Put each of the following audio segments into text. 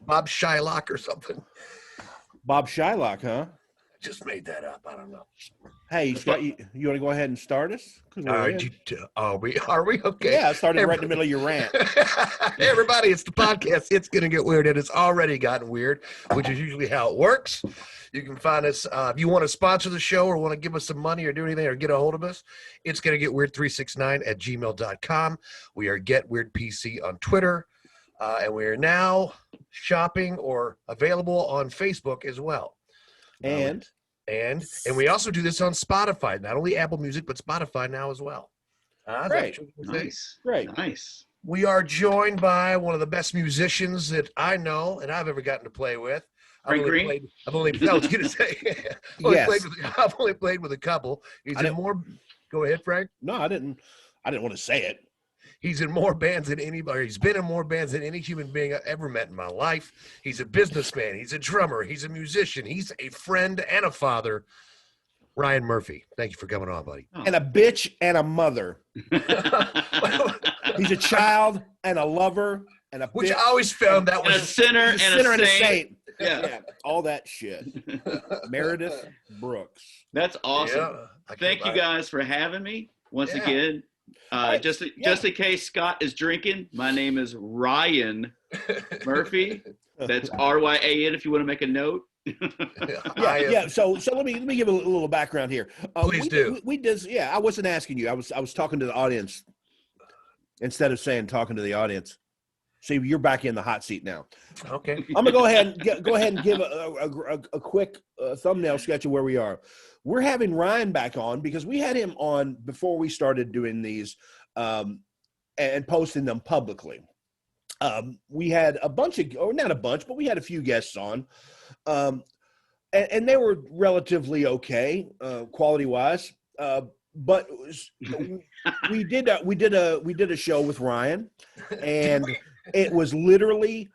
Bob Shylock or something. Bob Shylock, huh? Just made that up. I don't know. Hey, Scott, you want to go ahead and start us? Are we okay? Yeah, I started right in the middle of your rant. Hey, everybody, it's the podcast. It's going to get weird, and it's already gotten weird, which is usually how it works. You can find us if you want to sponsor the show or want to give us some money or do anything or get a hold of us. It's going to get weird 369@gmail.com. We are Get Weird PC on Twitter, and we are now shopping or available on Facebook as well. And we also do this on Spotify, not only Apple Music, but Spotify now as well. Great. Nice. Great. Nice. We are joined by one of the best musicians that I know and I've ever gotten to play with. I've only played with a couple. Go ahead, Frank. No, I didn't want to say it. He's in more bands than anybody. He's been in more bands than any human being I've ever met in my life. He's a businessman. He's a drummer. He's a musician. He's a friend and a father. Ryan Murphy, thank you for coming on, buddy. And a bitch and a mother. He's a child and a lover and a which bitch. I always found that was a sinner and a saint. Yeah, all that shit. Meredith Brooks. That's awesome. Yeah, Thank you guys for having me once again. Just in case Scott is drinking, my name is Ryan Murphy. That's RYAN if you want to make a note. So let me give a little background here. Please do. I wasn't asking you. I was talking to the audience instead of saying talking to the audience. See, you're back in the hot seat now. Okay. I'm gonna go ahead and give a quick thumbnail sketch of where we are. We're having Ryan back on because we had him on before we started doing these and posting them publicly. We had not a bunch, but we had a few guests on, and they were relatively okay quality wise. But we did a show with Ryan, and it was literally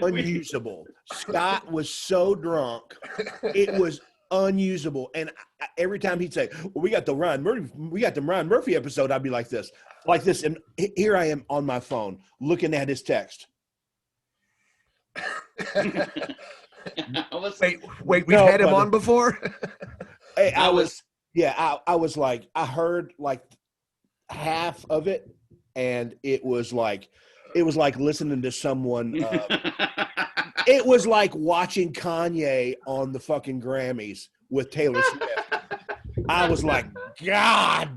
unusable. Scott was so drunk, it was unusable. And every time he'd say, well, we got the Ryan Murphy episode, I'd be like this. And here I am on my phone looking at his text. Wait, we've had him on before? I was like, I heard like half of it, and it was like listening to someone. It was like watching Kanye on the fucking Grammys with Taylor Swift. I was like, God,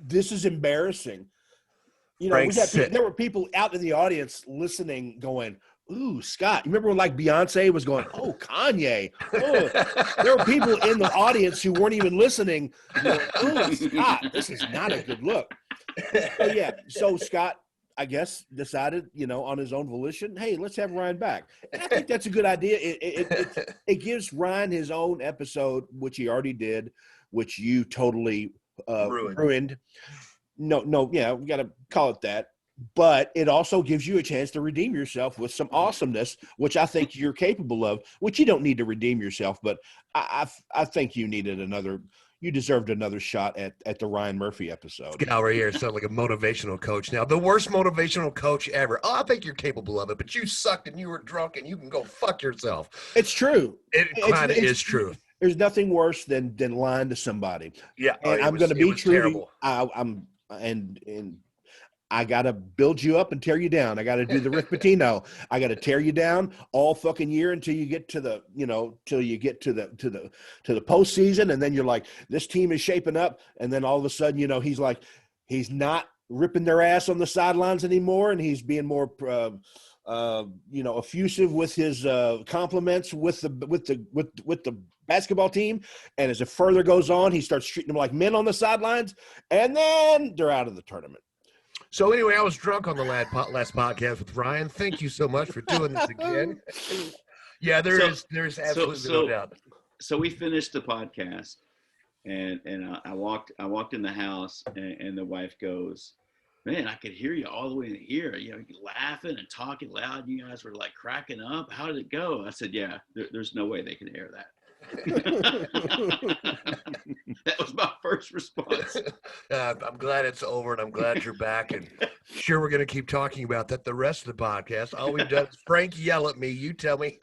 this is embarrassing. You know, there were people out in the audience listening, going, "Ooh, Scott." You remember when like Beyonce was going, "Oh, Kanye." Oh. There were people in the audience who weren't even listening, going, "Oh, Scott, this is not a good look." So Scott, I guess, decided, on his own volition, hey, let's have Ryan back. And I think that's a good idea. It gives Ryan his own episode, which he already did, which you totally ruined. No, we got to call it that. But it also gives you a chance to redeem yourself with some awesomeness, which I think you're capable of, which you don't need to redeem yourself. But I think you deserved another shot at the Ryan Murphy episode. Get out right here. Sound like a motivational coach. Now, the worst motivational coach ever. Oh, I think you're capable of it, but you sucked and you were drunk and you can go fuck yourself. It's true. It kind of is true. There's nothing worse than lying to somebody. Yeah. And I'm going to be true. Terrible. And I got to build you up and tear you down. I got to do the Rick Pitino. I got to tear you down all fucking year until you get to the postseason. And then you're like, this team is shaping up. And then all of a sudden, he's not ripping their ass on the sidelines anymore. And he's being more, effusive with his compliments with the basketball team. And as it further goes on, he starts treating them like men on the sidelines. And then they're out of the tournament. So anyway, I was drunk on the last podcast with Ryan. Thank you so much for doing this again. Yeah, there's absolutely no doubt. So we finished the podcast, and I walked in the house, and the wife goes, "Man, I could hear you all the way in here. Laughing and talking loud. You guys were like cracking up. How did it go?" I said, "Yeah, there's no way they can hear that." That was my first response. I'm glad it's over, and I'm glad you're back. And sure, we're going to keep talking about that the rest of the podcast. All we've done is Frank yell at me. You tell me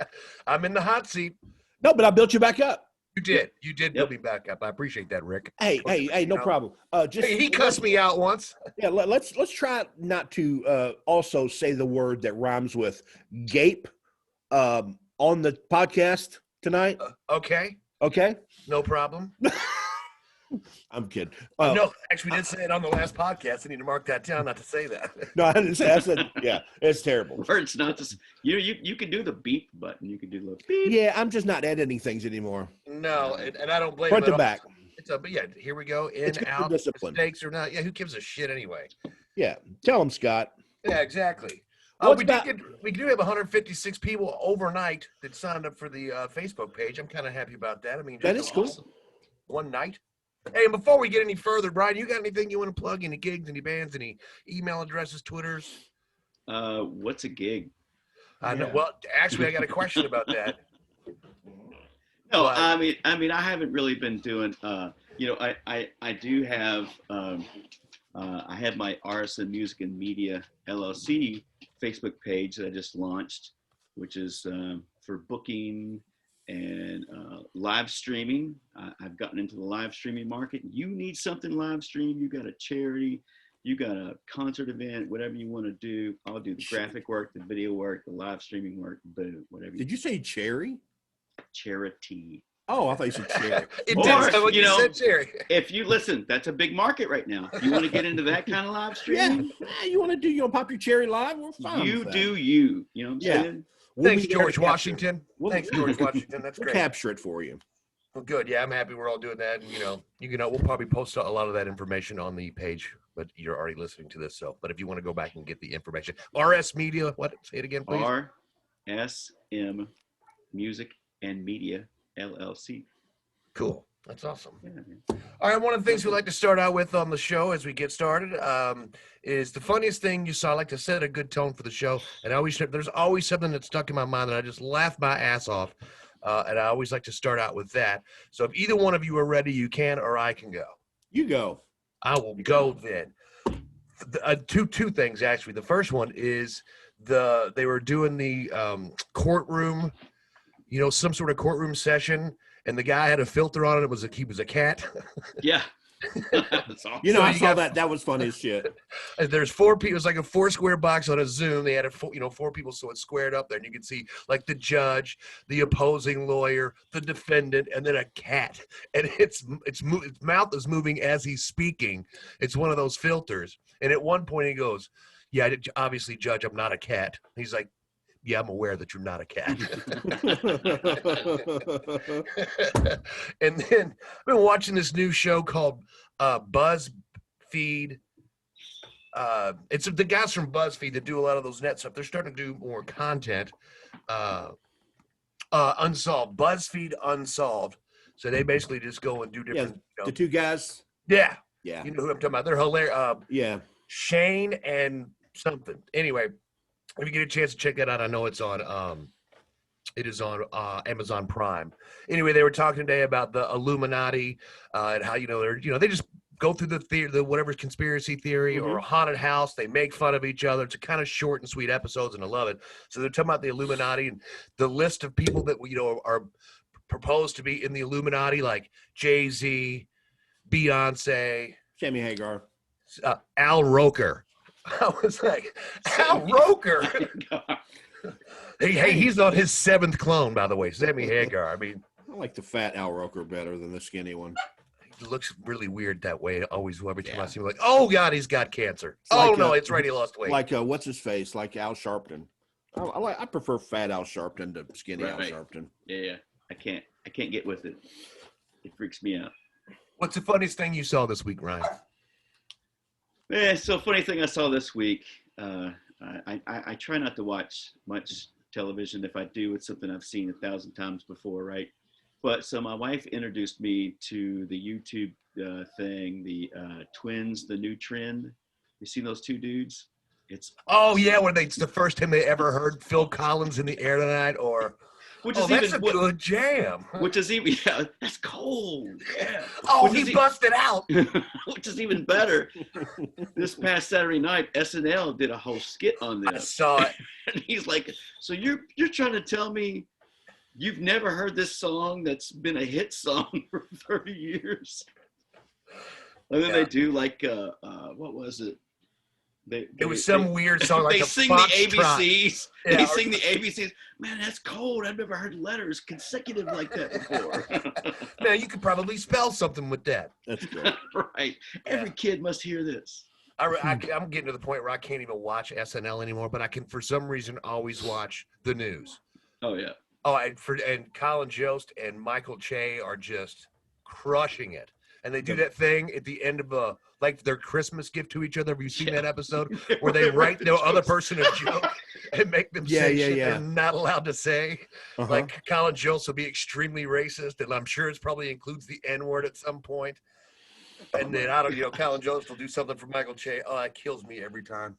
I'm in the hot seat. No, but I built you back up. You did. You did build me back up. I appreciate that, Rick. Hey, no problem. He cussed me out once. Yeah, let's try not to also say the word that rhymes with gape on the podcast tonight. Okay. Okay. No problem. I'm kidding. No, actually, we did say it on the last podcast. I need to mark that down not to say that. No, I didn't say. I said, yeah, it's terrible. Words not to. You can do the beep button. You can do the beep. Yeah, I'm just not editing things anymore. No, and I don't blame Front him to back. But yeah, here we go. In, out, discipline. Mistakes or not. Yeah, who gives a shit anyway? Yeah, tell him, Scott. Yeah, exactly. We do have 156 people overnight that signed up for the Facebook page. I'm kind of happy about that. I mean, that is cool. Awesome. One night. Hey, and before we get any further, Brian, you got anything you want to plug? Any gigs, any bands, any email addresses, Twitters? What's a gig? I know. Well, actually, I got a question about that. No, I mean, I haven't really been doing. I do have. I have my RSM Music and Media LLC Facebook page that I just launched, which is for booking and live streaming. I've gotten into the live streaming market. You need something live stream. You got a charity, you got a concert event, whatever you want to do. I'll do the graphic work, the video work, the live streaming work, boom, whatever. Did you say cherry? Charity. Oh, I thought you said cherry. It did sound like you said cherry. If you listen, that's a big market right now. You want to get into that kind of live streaming? Yeah, you want to pop your cherry live? We're fine. You do you. You know what I'm saying? Thanks, George Washington. Thanks, George Washington. That's great. We'll capture it for you. Well, good. Yeah, I'm happy we're all doing that. And, we'll probably post a lot of that information on the page, but you're already listening to this. But if you want to go back and get the information, RS Media, what? Say it again, please. RSM Music and Media LLC. Cool. That's awesome. Yeah. All right. One of the things we like to start out with on the show as we get started is the funniest thing you saw. I like to set a good tone for the show. And there's always something that's stuck in my mind that I just laugh my ass off. And I always like to start out with that. So if either one of you are ready, you can, or I can go. You go. I will go then. Two things, actually. The first one is they were doing the courtroom, some sort of courtroom session. And the guy had a filter on it. He was a cat. Yeah. That's awesome. I saw that. That was funny as shit. There's 4 people. It's like a 4-square box on a Zoom. They had 4 people, so it's squared up there, and you can see like the judge, the opposing lawyer, the defendant, and then a cat. And its mouth is moving as he's speaking. It's one of those filters. And at one point he goes, "Yeah, obviously, Judge, I'm not a cat." He's like, "Yeah, I'm aware that you're not a cat." And then I've been watching this new show called BuzzFeed. It's the guys from BuzzFeed that do a lot of those net stuff. They're starting to do more content. Unsolved. BuzzFeed Unsolved. So they basically just go and do different. Yeah, the 2 guys. Yeah. Yeah. You know who I'm talking about. They're hilarious. Yeah. Shane and something. Anyway. If you get a chance to check that out, I know it's on. It is on Amazon Prime. Anyway, they were talking today about the Illuminati and how they just go through the whatever conspiracy theory or a haunted house. They make fun of each other. It's a kind of short and sweet episodes, and I love it. So they're talking about the Illuminati and the list of people that are proposed to be in the Illuminati, like Jay-Z, Beyonce, Sammy Hagar, Al Roker. I was like, Al Roker. Hey, he's on his 7th clone, by the way, Sammy Hagar. I mean, I like the fat Al Roker better than the skinny one. He looks really weird that way. Every time I see him, like, oh God, he's got cancer. It's right, he lost weight. Like what's his face? Like Al Sharpton. I prefer fat Al Sharpton to skinny Al Sharpton. Yeah. I can't get with it. It freaks me out. What's the funniest thing you saw this week, Ryan? So funny thing I saw this week, I try not to watch much television. If I do, it's something I've seen 1,000 times before, right? But so my wife introduced me to the YouTube thing, the Twins, the New Trend. You seen those 2 dudes? It's the first time they ever heard Phil Collins in the air tonight, or which Oh, is that's even a good jam. which is even yeah, that's cold. Yeah. Oh, Which is he busted out. which is even better. This past Saturday night, SNL did a whole skit on I this. saw it. And he's like, so you're trying to tell me you've never heard this song that's been a hit song for 30 years? And then they do like what was it? It was some weird song like they a sing the foxtrot. ABCs. Yeah, They sing the ABCs. Man, that's cold. I've never heard letters consecutive like that before. Man, you could probably spell something with that. That's great. Right. Every kid must hear this. I'm getting to the point where I can't even watch SNL anymore, but I can, for some reason, always watch the news. Oh yeah. Oh, and Colin Jost and Michael Che are just crushing it. And they do that thing at the end of like their Christmas gift to each other. Have you seen that episode where they write the other person a joke and make them say shit they're not allowed to say? Like Colin Jost will be extremely racist, and I'm sure it probably includes the N-word at some point. And then Colin Jost will do something for Michael Che. Oh, that kills me every time.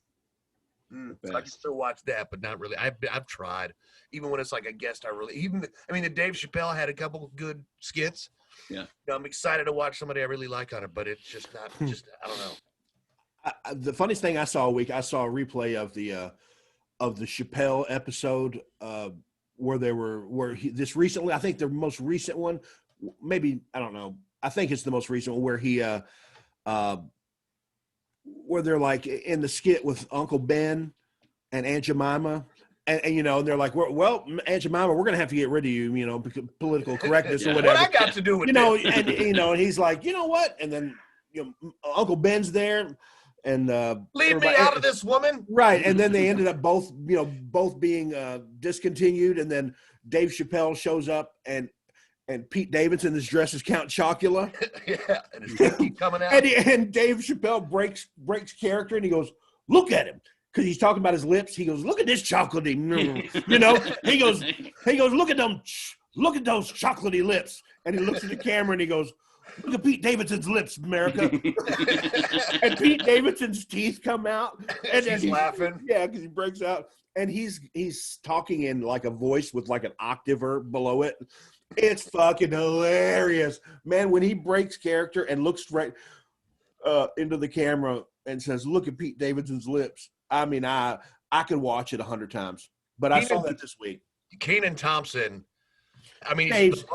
So I can still watch that, but not really. I've tried, even when it's like a guest. The Dave Chappelle had a couple of good skits. Yeah, I'm excited to watch somebody I really like on it, but it's just not. I don't know. The funniest thing I saw I saw a replay of the Chappelle episode this recently. I think the most recent one, maybe I don't know. I think it's the most recent one where he where they're like in the skit with Uncle Ben and Aunt Jemima. And they're like, well, Aunt Jemima, we're gonna have to get rid of you, because political correctness or whatever. What I got to do with and he's like, you know what? And then Uncle Ben's there, and leave me out of this, woman. Right? And then they ended up both being discontinued. And then Dave Chappelle shows up, and Pete Davidson is dressed as Count Chocula. Yeah, and his teeth keep coming out. And Dave Chappelle breaks character, and he goes, look at him. Because he's talking about his lips. He goes, look at this chocolatey. He goes, look at those chocolatey lips. And he looks at the camera and he goes, look at Pete Davidson's lips, America. And Pete Davidson's teeth come out. And he's laughing. Yeah, because he breaks out. And he's talking in like a voice with like an octave below it. It's fucking hilarious. Man, when he breaks character and looks right into the camera and says, look at Pete Davidson's lips. I mean, I could watch it 100 times, but I saw that this week. Kenan Thompson, I mean, he's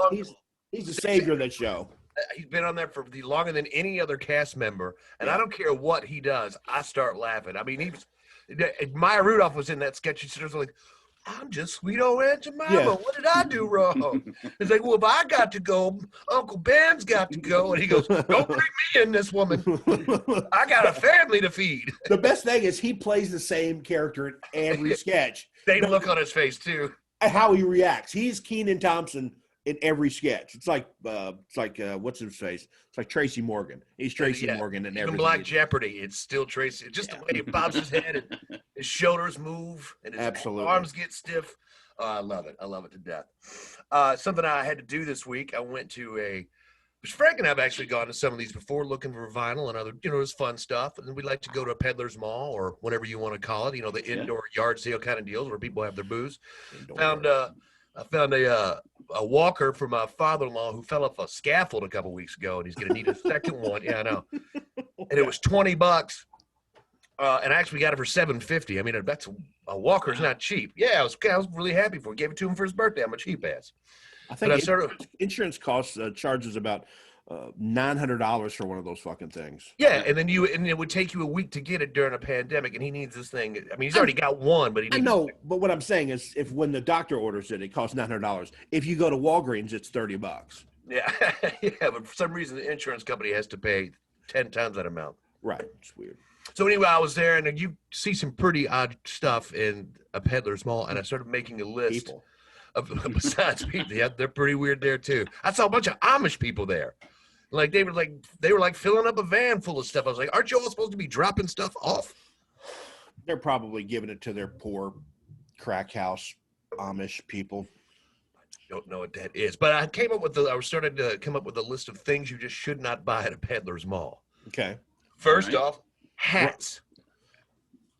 the savior of that show. He's been on there for longer than any other cast member, and I don't care what he does, I start laughing. I mean, Maya Rudolph was in that sketch. She was like, I'm just sweet old Aunt Jemima. Yeah. What did I do wrong? He's like, well, if I got to go, Uncle Ben's got to go. And he goes, don't bring me in this woman. I got a family to feed. The best thing is he plays the same character in every sketch. Same look on his face, too. And how he reacts. He's Kenan Thompson in every sketch. It's like what's his face? It's like Tracy Morgan. He's Tracy Morgan in every. Even Black Jeopardy, it's still Tracy. It's just the way he bobs his head and his shoulders move and his arms get stiff. I love it. I love it to death. Something I had to do this week. I went to which Frank and I have actually gone to some of these before, looking for vinyl and other, it's fun stuff. And we like to go to a peddler's mall or whatever you want to call it. The indoor yard sale kind of deals where people have their booze. I found a walker from my father-in-law who fell off a scaffold a couple weeks ago, and he's going to need a second one. Yeah, I know. And it was $20, and I actually got it for $7.50. I mean, that's a walker's not cheap. Yeah, I was really happy for it. Gave it to him for his birthday. I'm a cheap ass. I think insurance costs charges about $900 for one of those fucking things. Yeah, and it would take you a week to get it during a pandemic, and he needs this thing. I mean, he's already got one, but he needs. I know, but what I'm saying is, when the doctor orders it, it costs $900. If you go to Walgreens, it's $30. Yeah, yeah, but for some reason, the insurance company has to pay 10 times that amount. Right, it's weird. So anyway, I was there, and you see some pretty odd stuff in a peddler's mall, and I started making a list of besides people. Yeah, they're pretty weird there too. I saw a bunch of Amish people there. Like they were filling up a van full of stuff. I was like, aren't you all supposed to be dropping stuff off? They're probably giving it to their poor crack house Amish people. I don't know what that is, but I started to come up with a list of things you just should not buy at a peddler's mall. Okay. First off, hats.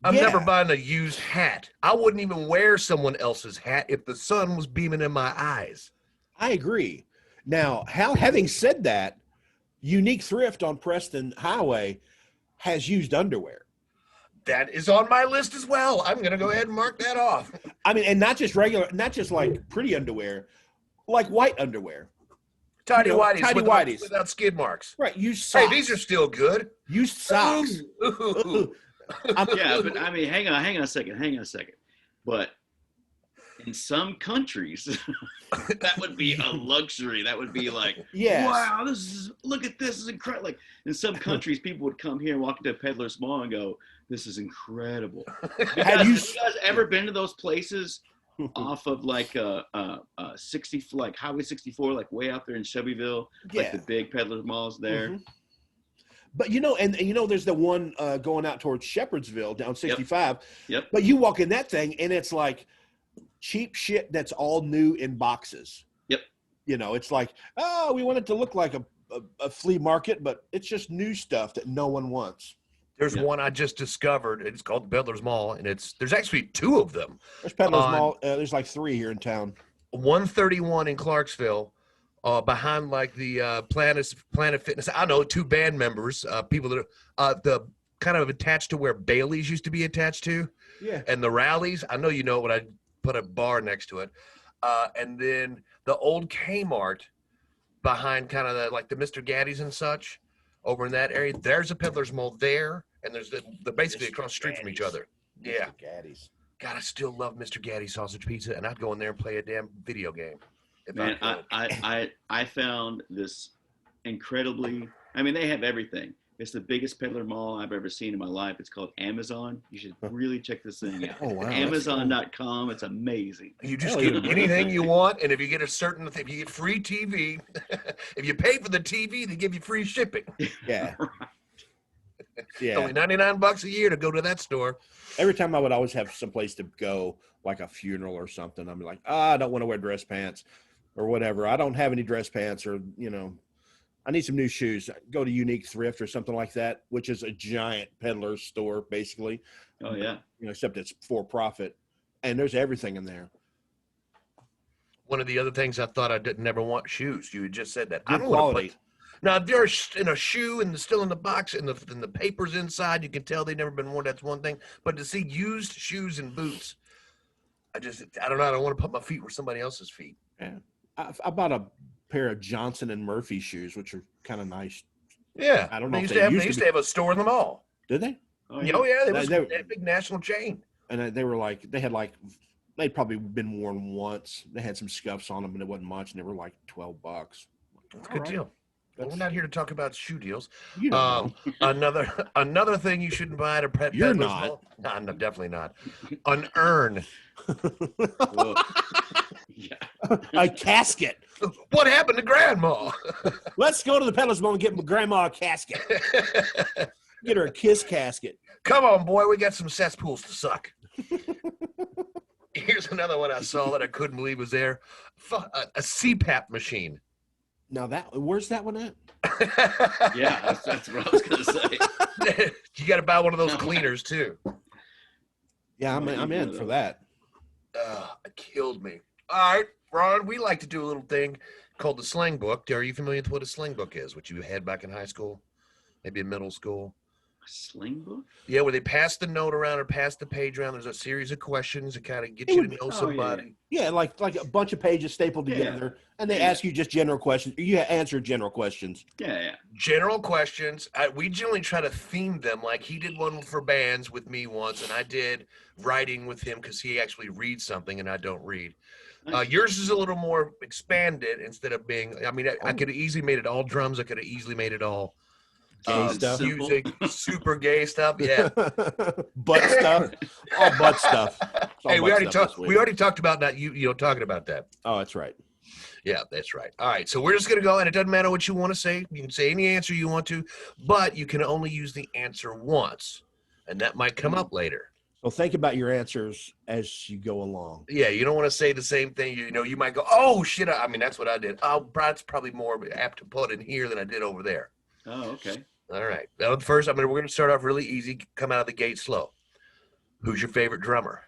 I'm Yeah. never buying a used hat. I wouldn't even wear someone else's hat if the sun was beaming in my eyes. I agree. Now, having said that, Unique Thrift on Preston Highway has used underwear. That is on my list as well. I'm going to go ahead and mark that off. I mean, and not just regular, not just like pretty underwear, like white underwear. Tidy You know, whities, tidy without, whities. without skid marks. Right. Used socks. Hey, these are still good. Used socks. Ooh. Yeah, but I mean, hang on a second. But in some countries, that would be a luxury. That would be like, Yes. wow, look at this is incredible. Like in some countries, people would come here and walk into Peddler's Mall and go, this is incredible. Have you guys ever been to those places off of like 60, like Highway 64, like way out there in Shelbyville, like the big Peddler's Malls there? Mm-hmm. But there's the one going out towards Shepherdsville down 65. Yep. But you walk in that thing and it's like cheap shit that's all new in boxes. Yep. It's like, oh, we want it to look like a flea market, but it's just new stuff that no one wants. There's one I just discovered. It's called the Peddler's Mall, and there's actually two of them. There's Peddler's Mall. There's like 3 here in town. 131 in Clarksville, behind like the Planet Fitness. I know 2 band members, people that are the kind of attached to where Bailey's used to be attached to. Yeah. And the Rallies. I know you know when I put a bar next to it. And then the old Kmart behind kind of like the Mr. Gaddy's and such over in that area. There's a Peddler's Mall there. And there's they're basically across the street from each other. Yeah. Mr. Gaddy's. God, I still love Mr. Gaddy's sausage pizza, and I'd go in there and play a damn video game. Man, I found this incredibly. I mean, they have everything. It's the biggest peddler mall I've ever seen in my life. It's called Amazon. You should really check this thing out. Oh, wow. Amazon.com. It's amazing. You just get anything you want, and if you get if you get free TV, if you pay for the TV, they give you free shipping. Yeah. Yeah. It's only $99 a year to go to that store. Every time I would always have someplace to go, like a funeral or something. I'm like, I don't want to wear dress pants or whatever. I don't have any dress pants or, I need some new shoes. Go to Unique Thrift or something like that, which is a giant peddler store, basically. Oh, yeah. Except it's for profit. And there's everything in there. One of the other things I thought I didn't never want shoes. You had just said that. Good I don't quality. want to put. Now, if they're in a shoe and still in the box and the paper's inside, you can tell they've never been worn. That's one thing. But to see used shoes and boots, I don't know. I don't want to put my feet where somebody else's feet. Yeah. I bought a pair of Johnson and Murphy shoes, which are kind of nice. Yeah. I don't know. They used to have a store in the mall. Did they? Oh, yeah. They was a big national chain. And they'd probably been worn once. They had some scuffs on them, and it wasn't much, and they were like $12. That's a good deal. Well, we're not here to talk about shoe deals. You know. Another thing you shouldn't buy at a pet. You're not. No, I'm definitely not. An urn. Yeah. A casket. What happened to Grandma? Let's go to the Peddler's Mall and get Grandma a casket. Get her a kiss casket. Come on, boy. We got some cesspools to suck. Here's another one I saw that I couldn't believe was there. A CPAP machine. Now where's that one at? Yeah, that's what I was going to say. You got to buy one of those cleaners too. Yeah, I'm in for that. It killed me. All right, Ron, we like to do a little thing called the slang book. Are you familiar with what a slang book is? What you had back in high school, maybe in middle school? A slang book? Yeah, where they pass the note around or pass the page around. There's a series of questions that kind of get you to know somebody. Yeah, like a bunch of pages stapled together, and they ask you just general questions. You answer general questions. Yeah. General questions. We generally try to theme them. Like he did one for bands with me once, and I did writing with him because he actually reads something and I don't read. Yours is a little more expanded instead of being. I mean, I could have easily made it all drums. I could have easily made it all. Music, super gay stuff, yeah. Butt stuff, all butt stuff. Hey, we already talked about that. You talking about that? Oh, that's right. Yeah, that's right. All right, so we're just gonna go, and it doesn't matter what you want to say. You can say any answer you want to, but you can only use the answer once, and that might come up later. So think about your answers as you go along. Yeah, you don't want to say the same thing. You might go, oh shit. I mean, that's what I did. That's probably more apt to put in here than I did over there. Oh, okay. All right. Now, first, we're going to start off really easy, come out of the gate slow. Who's your favorite drummer?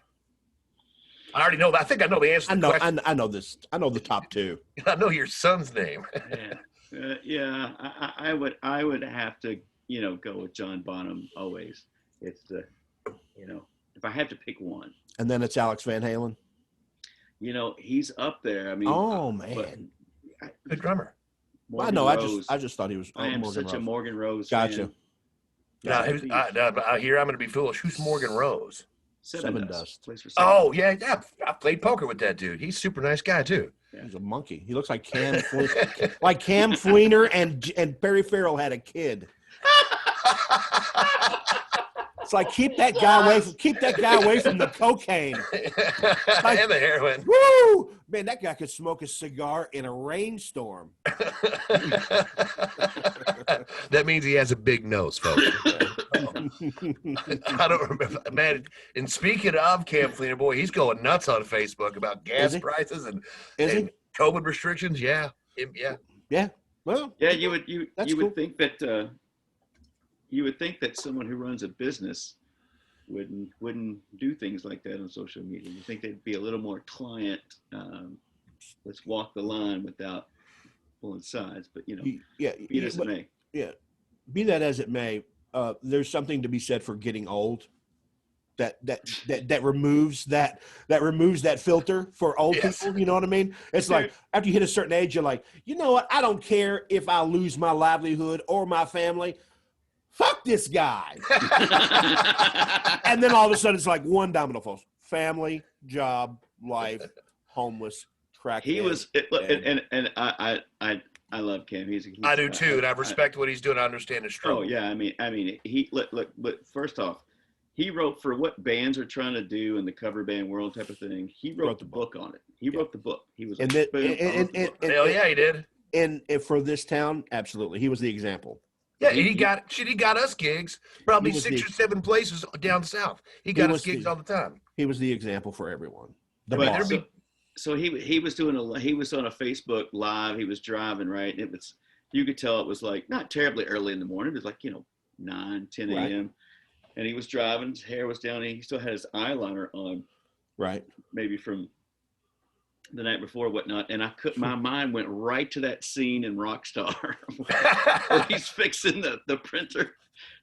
I already know. I think I know the answer to the question. I know this. I know the top two. I know your son's name. Yeah, I would have to, go with John Bonham always. It's if I have to pick one. And then it's Alex Van Halen. He's up there. I mean, oh man, good drummer. Well, I know. I just thought he was. I am such a Morgan Rose Gotcha. fan. Now, here I'm going to be foolish. Who's Morgan Rose? Seven Dust. Oh yeah. I played poker with that dude. He's a super nice guy too. Yeah. He's a monkey. He looks like Cam, Fleener and Perry Farrell had a kid. It's like keep that guy away from the cocaine And the heroin. Woo! Man, that guy could smoke a cigar in a rainstorm. That means he has a big nose, folks. I don't remember, man. And speaking of Cam Fleener, boy, he's going nuts on Facebook about gas prices and COVID restrictions. Yeah. Yeah. Well, yeah, you would cool. think that you would think that someone who runs a business wouldn't do things like that on social media. You think they'd be a little more client. Let's walk the line without pulling sides. But be as it may. Yeah, be that as it may, there's something to be said for getting old. That removes that filter for old people. You know what I mean? It's like after you hit a certain age, you're like, you know what? I don't care if I lose my livelihood or my family. Fuck this guy. And then all of a sudden it's like one domino falls. Family, job, life, homeless, crack. He was, and I love Cam. I do too, and I respect what he's doing. I understand his struggle. Oh yeah, I mean, he look. But first off, he wrote for what bands are trying to do in the cover band world type of thing. He wrote the book on it. He wrote the book. He was hell yeah, he did. And for this town, absolutely, he was the example. Yeah, he got us gigs, probably 6 or 7 places down south. He got us gigs all the time. He was the example for everyone. So he was on a Facebook Live. He was driving, right? And you could tell it was like not terribly early in the morning. It was like 9, 10 a.m. Right. And he was driving. His hair was down. And he still had his eyeliner on. Right. Maybe from the night before, whatnot, and my mind went right to that scene in Rockstar where he's fixing the printer.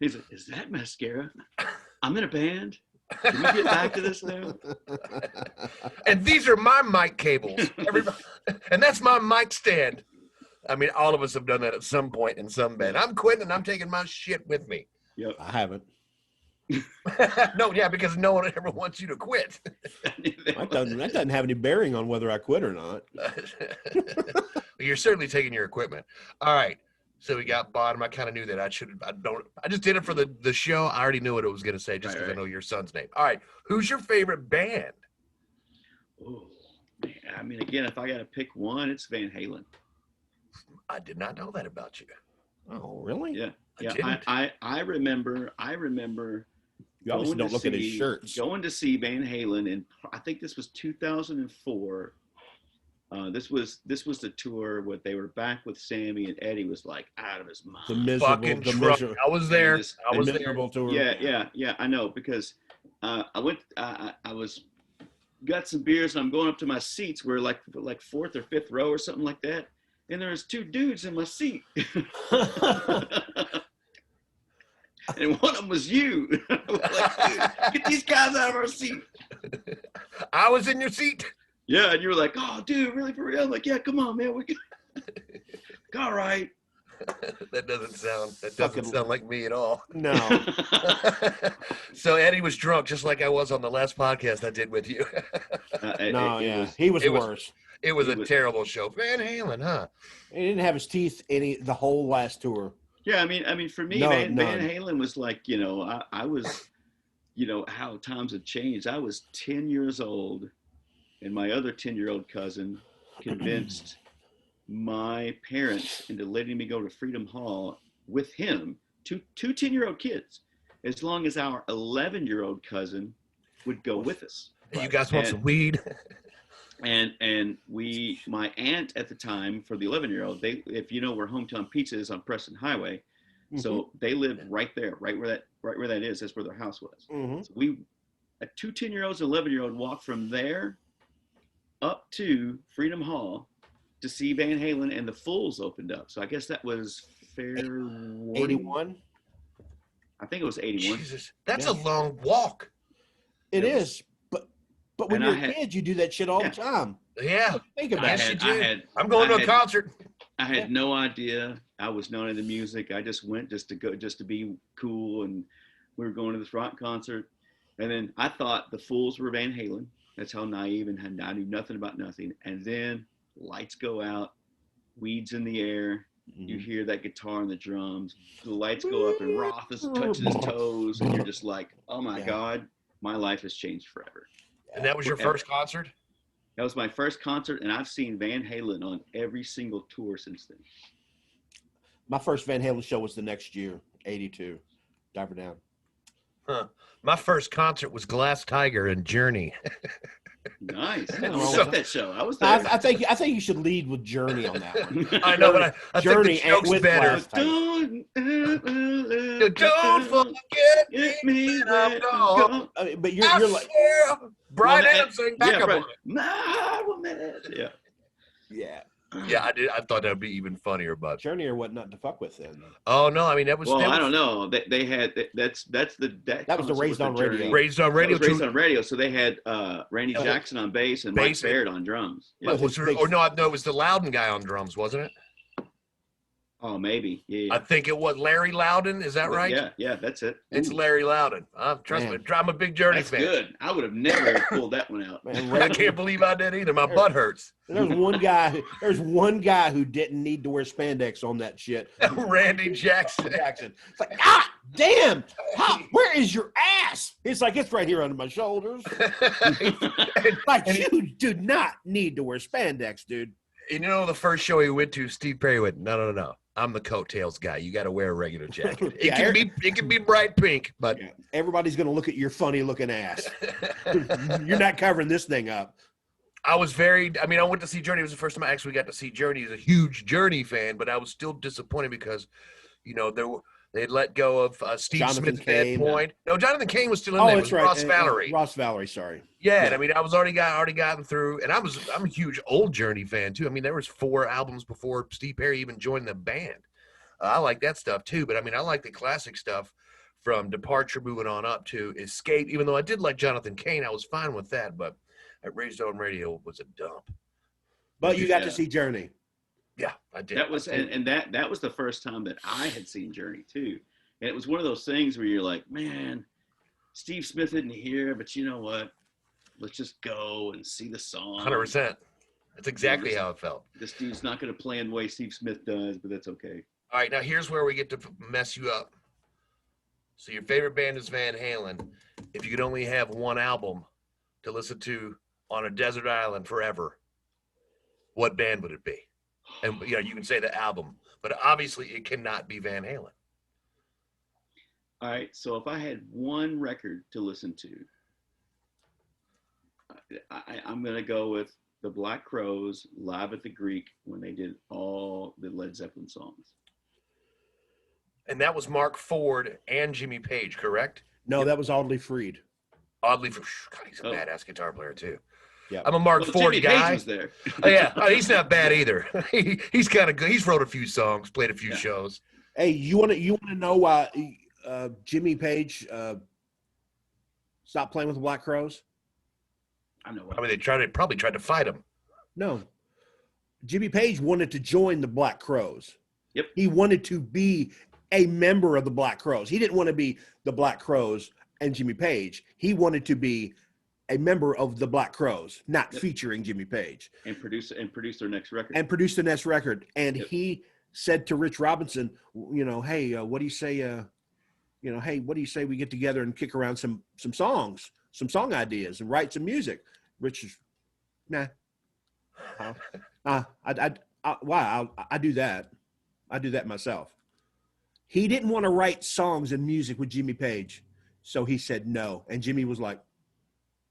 He's like, "Is that mascara? I'm in a band. Can we get back to this now?" And these are my mic cables. And that's my mic stand. I mean, all of us have done that at some point in some band. I'm quitting and I'm taking my shit with me. Yep, I haven't. No, yeah, because no one ever wants you to quit. That doesn't have any bearing on whether I quit or not. You're certainly taking your equipment. All right. So we got bottom. I kind of knew that. I just did it for the show. I already knew what it was going to say just because I know your son's name. All right. Who's your favorite band? Oh, man. I mean, again, if I got to pick one, it's Van Halen. I did not know that about you. Oh, really? Yeah. I remember. You obviously don't look at his shirts. Going to see Van Halen, and I think this was 2004. This was the tour where they were back with Sammy, and Eddie was like out of his mind. The miserable. I was there. I was miserable tour. Yeah. I know because I went. I got some beers, and I'm going up to my seats. We're like 4th or 5th row or something like that, and there's 2 dudes in my seat. And one of them was you. Like, dude, get these guys out of our seat. I was in your seat. Yeah, and you were like, "Oh, dude, really for real?" I'm like, "Yeah, come on, man. All right." That doesn't sound like me at all. No. So Eddie was drunk, just like I was on the last podcast I did with you. He was worse. It was a terrible show. Van Halen, huh? He didn't have his teeth the whole last tour. Yeah, I mean, for me, Van Halen was like, I was, how times have changed. I was 10 years old, and my other 10-year-old cousin convinced my parents into letting me go to Freedom Hall with him, two 10-year-old kids, as long as our 11-year-old cousin would go with us. You guys want some weed? And my aunt at the time, for the 11-year-old, if you know where Hometown Pizza is on Preston Highway, so they lived right there, right where that is. That's where their house was. So a 2 10-year-olds and 11-year-old walked from there up to Freedom Hall to see Van Halen, and the Fools opened up. So I guess that was fair warning. 81. I think it was 81. Jesus, that's a long walk. It is, but when you're a kid, you do that shit all the time. Yeah, think about it. I'm going to a concert. I had no idea I was known in the music. I just went just to be cool, and we were going to this rock concert. And then I thought the Fools were Van Halen. That's how naive, and I knew nothing about nothing. And then lights go out, weeds in the air. Mm-hmm. You hear that guitar and the drums. The lights go up, and Roth is touching his toes, and you're just like, "Oh my God, my life has changed forever." And that was your first concert? That was my first concert, and I've seen Van Halen on every single tour since then. My first Van Halen show was the next year, 82, Diver Down. Huh. My first concert was Glass Tiger and Journey. Nice. I was at that show. I was there. I think you should lead with Journey on that one. I know, but I Journey think the joke's better. Don't forget me when I'm gone. But you're like Brian Adams sang backup. Yeah. Yeah, I did. I thought that would be even funnier, but Journey or what not to fuck with then. Oh no, I mean that was. Well, that was, I don't know. They had that was the Raised on Radio. Raised on Radio. Raised on Radio. So they had Randy Jackson on bass and Mike Baird on drums. Yeah. No, it was the Loudon guy on drums, wasn't it? Oh, maybe. Yeah. I think it was Larry Loudon. Is that right? Yeah, that's it. It's Larry Loudon. Trust me, I'm a big Journey fan. That's good. I would have never pulled that one out. Man, I can't believe I did either. My butt hurts. There's one guy who didn't need to wear spandex on that shit. Randy Jackson. It's like, damn, where is your ass? It's like, it's right here under my shoulders. You do not need to wear spandex, dude. And you know, the first show he went to, Steve Perry went, no. I'm the coattails guy. You got to wear a regular jacket. It can be bright pink, but everybody's going to look at your funny looking ass. You're not covering this thing up. I went to see Journey. It was the first time I actually got to see Journey. He's a huge Journey fan, but I was still disappointed because, they had let go of Steve Jonathan Smith Cain, at that point. No, Jonathan Cain was still in there. It was right. Ross Valerie. Ross Valerie, sorry. Yeah, and I was already gotten through, and I'm a huge old Journey fan too. I mean, there was 4 albums before Steve Perry even joined the band. I like that stuff too, but I like the classic stuff from Departure moving on up to Escape. Even though I did like Jonathan Cain, I was fine with that, but at Raised on Radio was a dump. But you got to see Journey. Yeah, I did. That was that was the first time that I had seen Journey too, and it was one of those things where you're like, man, Steve Smith isn't here, but you know what? Let's just go and see the song. 100%. That's exactly how it felt. This dude's not going to play in the way Steve Smith does, but that's okay. All right, now here's where we get to mess you up. So your favorite band is Van Halen. If you could only have one album to listen to on a desert island forever, what band would it be? And you can say the album, but obviously it cannot be Van Halen. All right, so if I had one record to listen to, I'm going to go with the Black Crowes live at the Greek when they did all the Led Zeppelin songs. And that was Mark Ford and Jimmy Page, correct? No, that was Audley Freed. God, he's a badass guitar player too. Yeah, I'm a Mark Ford Jimmy guy. Page was there. He's not bad either. He's kind of good. He's wrote a few songs, played a few shows. Hey, you want to know why Jimmy Page stopped playing with the Black Crowes? I know. They probably tried to fight him. No, Jimmy Page wanted to join the Black Crowes. Yep. He wanted to be a member of the Black Crowes. He didn't want to be the Black Crowes and Jimmy Page. He wanted to be a member of the Black Crowes, not featuring Jimmy Page. And produce their next record. And he said to Rich Robinson, hey, what do you say? What do you say we get together and kick around some songs, some song ideas, and write some music? Rich is, nah. Why? I do that. I do that myself. He didn't want to write songs and music with Jimmy Page, so he said no. And Jimmy was like,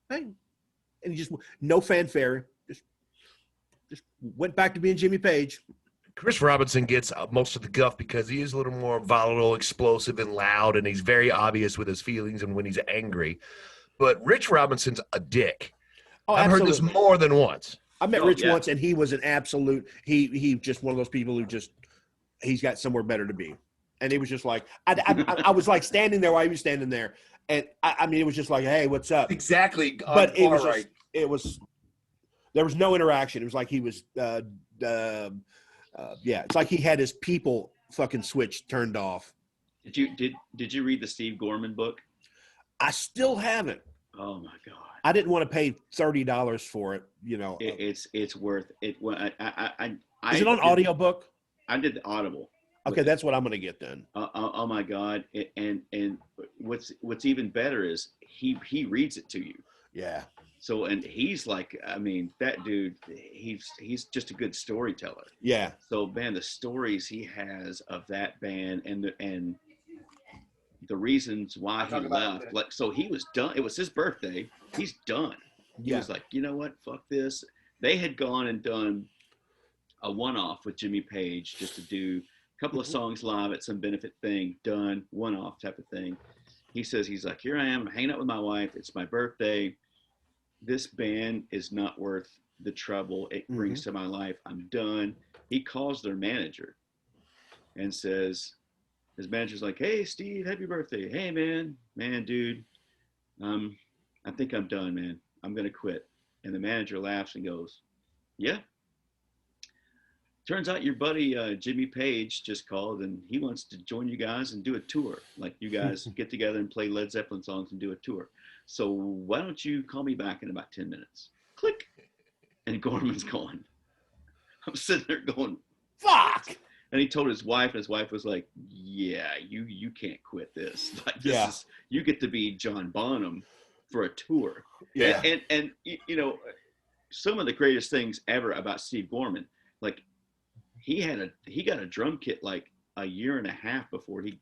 hey, and he just no fanfare, just went back to being Jimmy Page. Chris Robinson gets most of the guff because he is a little more volatile, explosive, and loud, and he's very obvious with his feelings and when he's angry. but Rich Robinson's a dick. Oh, I've heard absolutely. this more than once. I met Oh, Rich yeah. once, and he was an absolute. He just one of those people who just he's got somewhere better to be, and he was just like I was like standing there while he was standing there, and I mean it was just like, hey, what's up? Exactly. But it was just it was there was no interaction. It was like he was yeah, it's like he had his people fucking switch turned off. Did you read the Steve Gorman book? I still haven't. Oh my God. I didn't want to pay $30 for it, you know. It's worth it. Is it on audiobook? I did the Audible. Okay, that's what I'm going to get then. Oh my God! And what's even better is he reads it to you. Yeah. So and he's like, I mean, that dude, he's just a good storyteller. Yeah. So man, the stories he has of that band and the reasons why he left. Like, so he was done. It was his birthday. He's done. He was like, you know what? Fuck this. They had gone and done a one-off with Jimmy Page just to do a couple of songs live at some benefit thing, done, one-off type of thing. He says, he's like, here I am, I'm hanging out with my wife. It's my birthday. This band is not worth the trouble it brings to my life. I'm done. He calls their manager and says, his manager's like, hey, Steve, happy birthday. Hey, man, dude, I think I'm done, man. I'm going to quit. And the manager laughs and goes, yeah. Turns out your buddy Jimmy Page just called and he wants to join you guys and do a tour. Like you guys get together and play Led Zeppelin songs and do a tour. So why don't you call me back in about 10 minutes? Click. And Gorman's going. I'm sitting there going, fuck. And he told his wife, and his wife was like, yeah, you can't quit this. Like this is, you get to be John Bonham for a tour. Yeah. And you know, some of the greatest things ever about Steve Gorman, like he got a drum kit like a year and a half before he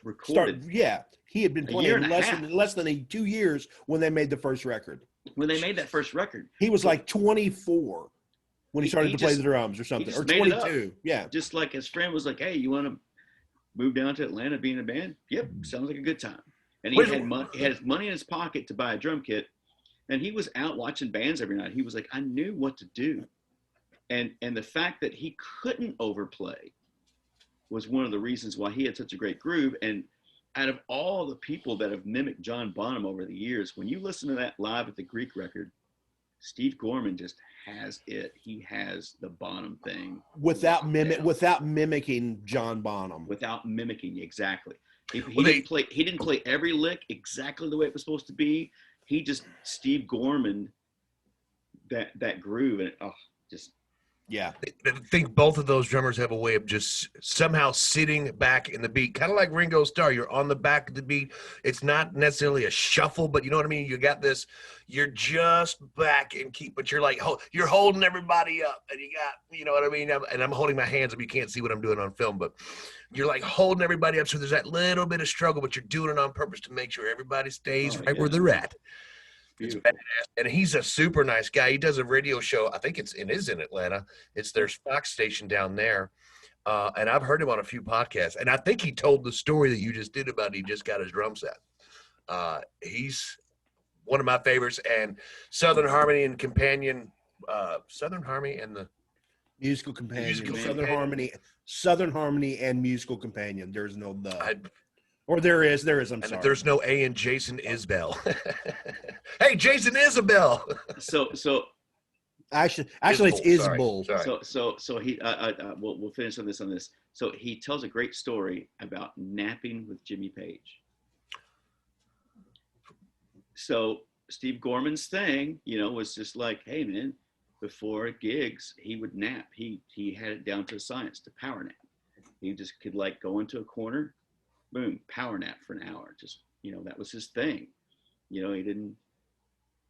recorded. He had been playing less than 2 years when they made the first record. When they made that first record, he was like 24 when he started to play the drums or something, or 22. Yeah, just like his friend was like, "Hey, you want to move down to Atlanta, be in a band?" Yep, sounds like a good time. And he had money in his pocket to buy a drum kit, and he was out watching bands every night. He was like, "I knew what to do," and the fact that he couldn't overplay was one of the reasons why he had such a great groove. And out of all the people that have mimicked John Bonham over the years, when you listen to that live at the Greek record, Steve Gorman just has it. He has the Bonham thing without mimicking John Bonham. Without mimicking, exactly. He didn't play every lick exactly the way it was supposed to be. He just Steve Gorman that groove and just. Yeah. I think both of those drummers have a way of just somehow sitting back in the beat, kind of like Ringo Starr. You're on the back of the beat. It's not necessarily a shuffle, but you know what I mean? You got this, you're just back and but you're like, you're holding everybody up and you got, you know what I mean? And I'm holding my hands up. You can't see what I'm doing on film, but you're like holding everybody up. So there's that little bit of struggle, but you're doing it on purpose to make sure everybody stays right where they're at. It's badass. And he's a super nice guy. He does a radio show. I think it is in Atlanta. It's their Fox station down there. And I've heard him on a few podcasts. And I think he told the story that you just did about he just got his drum set. He's one of my favorites. And Southern Harmony and Companion, Southern Harmony and the Musical Companion. Southern Harmony and Musical Companion. There's no the. Or there is. I'm sorry. There's no A in Jason Isbell. Hey, Jason Isabel. So actually, it's Isbell. So he. We'll finish on this. So he tells a great story about napping with Jimmy Page. So Steve Gorman's thing, was just like, hey man, before gigs he would nap. He had it down to a science, to power nap. He just could like go into a corner. Boom, power nap for an hour. Just, that was his thing. He didn't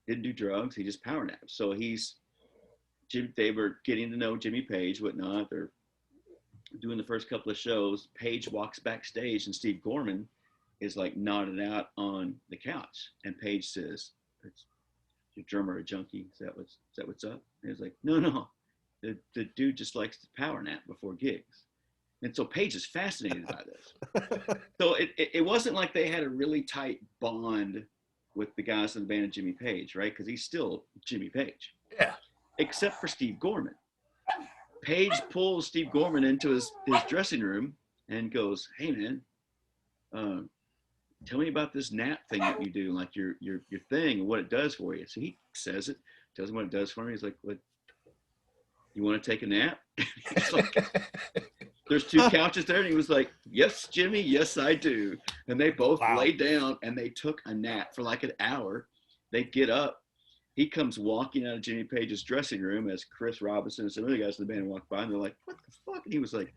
do drugs. He just power napped. So they were getting to know Jimmy Page, whatnot. They're doing the first couple of shows. Page walks backstage and Steve Gorman is like nodded out on the couch. And Page says, "Is your drummer a junkie? Is that what's up?" And he was like, no. The dude just likes to power nap before gigs. And so Page is fascinated by this. So it wasn't like they had a really tight bond with the guys in the band of Jimmy Page, right? Because he's still Jimmy Page. Yeah. Except for Steve Gorman. Page pulls Steve Gorman into his dressing room and goes, "Hey man, tell me about this nap thing that you do, like your thing and what it does for you." So he says it, tells him what it does for me. He's like, "What? You want to take a nap?" He's like, "There's 2 couches there," and he was like, "Yes, Jimmy, yes I do." And they both laid down and they took a nap for like an hour. They get up. He comes walking out of Jimmy Page's dressing room as Chris Robinson and some other guys in the band walk by, and they're like, "What the fuck?" And he was like,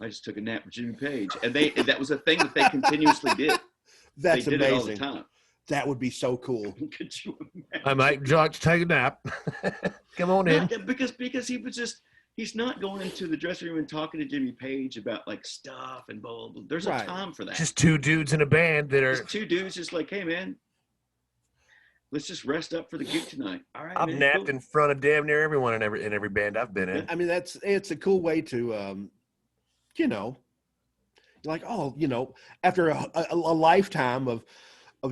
"I just took a nap with Jimmy Page." And that was a thing that they continuously did. That's they did amazing. it all the time. That would be so cool. Could you imagine? I might like to take a nap. Come on in. Because he's not going into the dressing room and talking to Jimmy Page about like stuff and blah, blah, blah. There's a time for that. Just 2 dudes in a band that are just 2 dudes just like, "Hey man, let's just rest up for the gig tonight." All right, I've man, napped cool. in front of damn near everyone in every band I've been in. I mean, it's a cool way to, like, after a lifetime of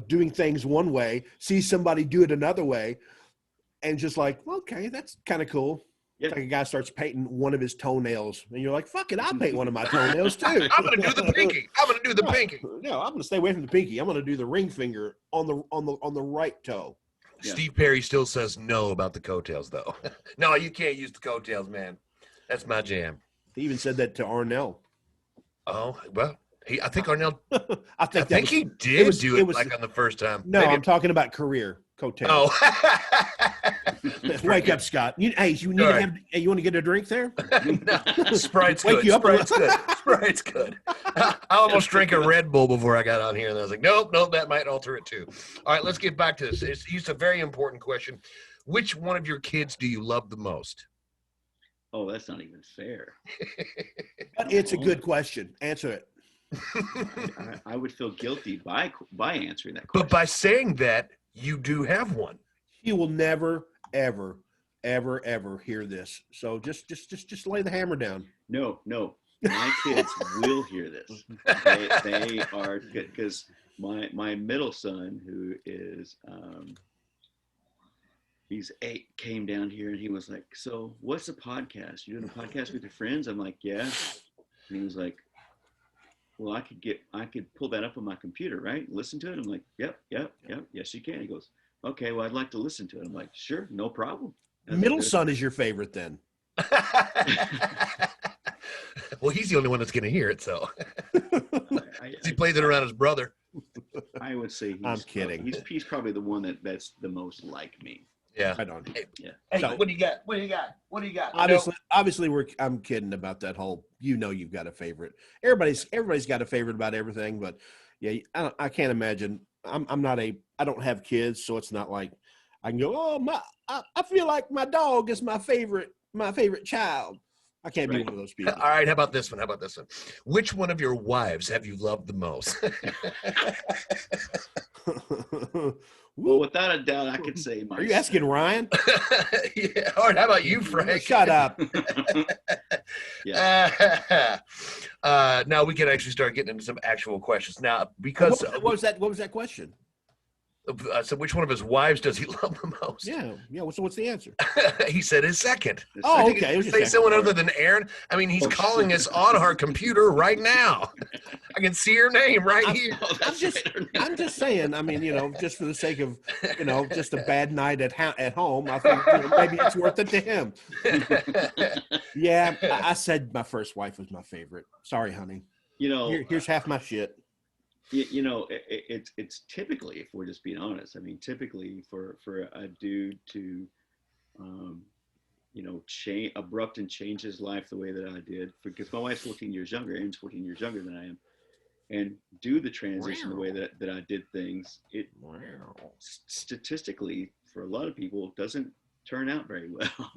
doing things one way, see somebody do it another way, and just like, okay, that's kind of cool. Yeah. It's like a guy starts painting one of his townnails, and you're like, "Fuck it, I'll paint one of my toenails too." I'm gonna do the pinky. I'm gonna do the pinky. No, I'm gonna stay away from the pinky. I'm gonna do the ring finger on the right toe. Yeah. Steve Perry still says no about the coattails, though. No, you can't use the coattails, man. That's my jam. He even said that to Arnell. Oh well, I think Arnell. I think he did do it was like on the first time. No, Maybe I'm talking about career coattails. Oh. Wake up, Scott. You want to get a drink there? No, Sprite's Wake good. you up a Sprite's good. Sprite's good. I almost drank a Red Bull before I got on here, and I was like, nope, that might alter it too. All right, let's get back to this. It's a very important question. Which one of your kids do you love the most? Oh, that's not even fair. But it's a good question. Answer it. I would feel guilty by answering that question. But by saying that, you do have one. He will never, ever, ever, ever hear this. So just lay the hammer down. No. My kids will hear this. They are good because my middle son, who is he's 8, came down here and he was like, "So what's a podcast? You doing a podcast with your friends?" I'm like, "Yeah." And he was like, "Well, I could pull that up on my computer, right? Listen to it." I'm like, "Yep. Yes, you can." He goes, "Okay, well, I'd like to listen to it." I'm like, "Sure, no problem." Middle son is your favorite then. Well, he's the only one that's going to hear it, so he I plays it around his brother. I would say I'm kidding. He's probably the one that's the most like me. Yeah. Right on. Yeah. Hey, So- what do you got? What do you got? Obviously, I'm kidding about that whole. You've got a favorite. Everybody's got a favorite about everything, but yeah, I can't imagine. I don't have kids, so it's not like I can go. Oh, I feel like my dog is my favorite child. I can't be one of those people. All right, how about this one? Which one of your wives have you loved the most? Well, without a doubt, I could say my. Are you asking Ryan? Yeah. All right, how about you, Frank? Shut up. Yeah. Now we can actually start getting into some actual questions now because What was that question? so which one of his wives does he love the most? Yeah. So what's the answer? He said his second. Oh, okay. It was Say your someone second. other than Aaron. I mean, he's calling us on our computer right now. I can see her name right here. Oh, that's I'm just saying. I mean, just for the sake of, just a bad night at home, I think maybe it's worth it to him. Yeah, I said my first wife was my favorite. Sorry, honey. Here's half my shit. It's typically, if we're just being honest, I mean, typically for a dude to, abrupt and change his life the way that I did, because my wife's 14 years younger, Aaron's 14 years younger than I am, and do the transition the way that I did things, it statistically, for a lot of people, doesn't turn out very well.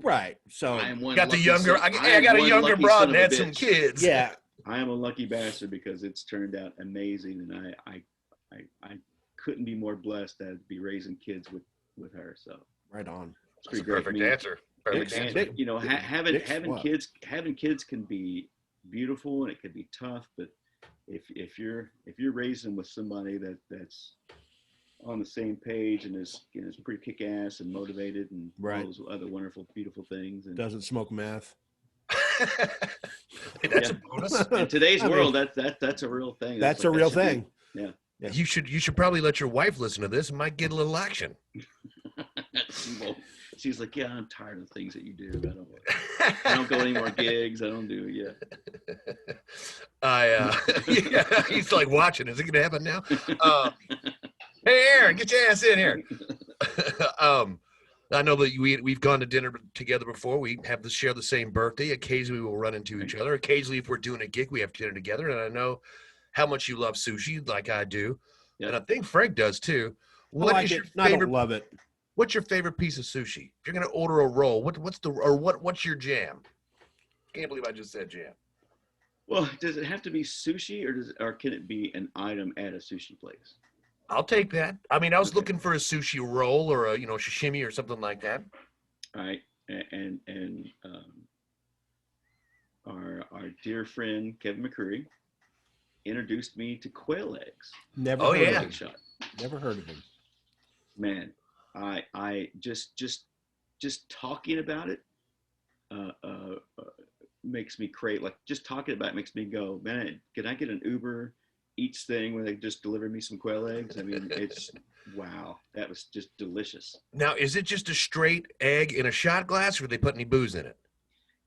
Right. So I am one Got the lucky younger. son- I got a one younger lucky broad son and of a had some bitch. kids. yeah. I am a lucky bastard because it's turned out amazing, and I couldn't be more blessed to be raising kids with her. So Right on. it's That's a pretty great. perfect I mean, answer. Perfect and, answer. having what? kids can be beautiful and it can be tough, but if you're raising with somebody that's on the same page and is pretty kick ass and motivated and Right. all those other wonderful, beautiful things. And Doesn't smoke meth. Hey, that's a bonus. in today's I mean, world, that's a real thing. That's like, a real that should be- thing. Yeah. Yeah. You should probably let your wife listen to this. It might get a little action. Well, she's like, yeah, I'm tired of the things that you do. I don't go any more gigs. I don't do it yet. Yeah, he's like watching. Is it gonna happen now? Hey, Aaron, get your ass in here. I know that we've gone to dinner together before. We have to share the same birthday. Occasionally, we will run into each other. Occasionally, if we're doing a gig, we have dinner together. And I know how much you love sushi, like I do, Yep. and I think Frank does too. I What like is it. your I don't favorite? love it. What's your favorite piece of sushi? If you're gonna order a roll, what's your jam? Can't believe I just said jam. Well, does it have to be sushi or can it be an item at a sushi place? I'll take that. I mean, I was Okay. looking for a sushi roll or a sashimi or something like that. All right. And our dear friend Kevin McCreary introduced me to quail eggs. Never Oh, heard yeah. of Egg him. shot. Never heard of him. Man, I just talking about it makes me crave. Like just talking about it makes me go, man, can I get an Uber Eats thing where they just deliver me some quail eggs? I mean, it's wow, that was just delicious. Now, is it just a straight egg in a shot glass, or do they put any booze in it?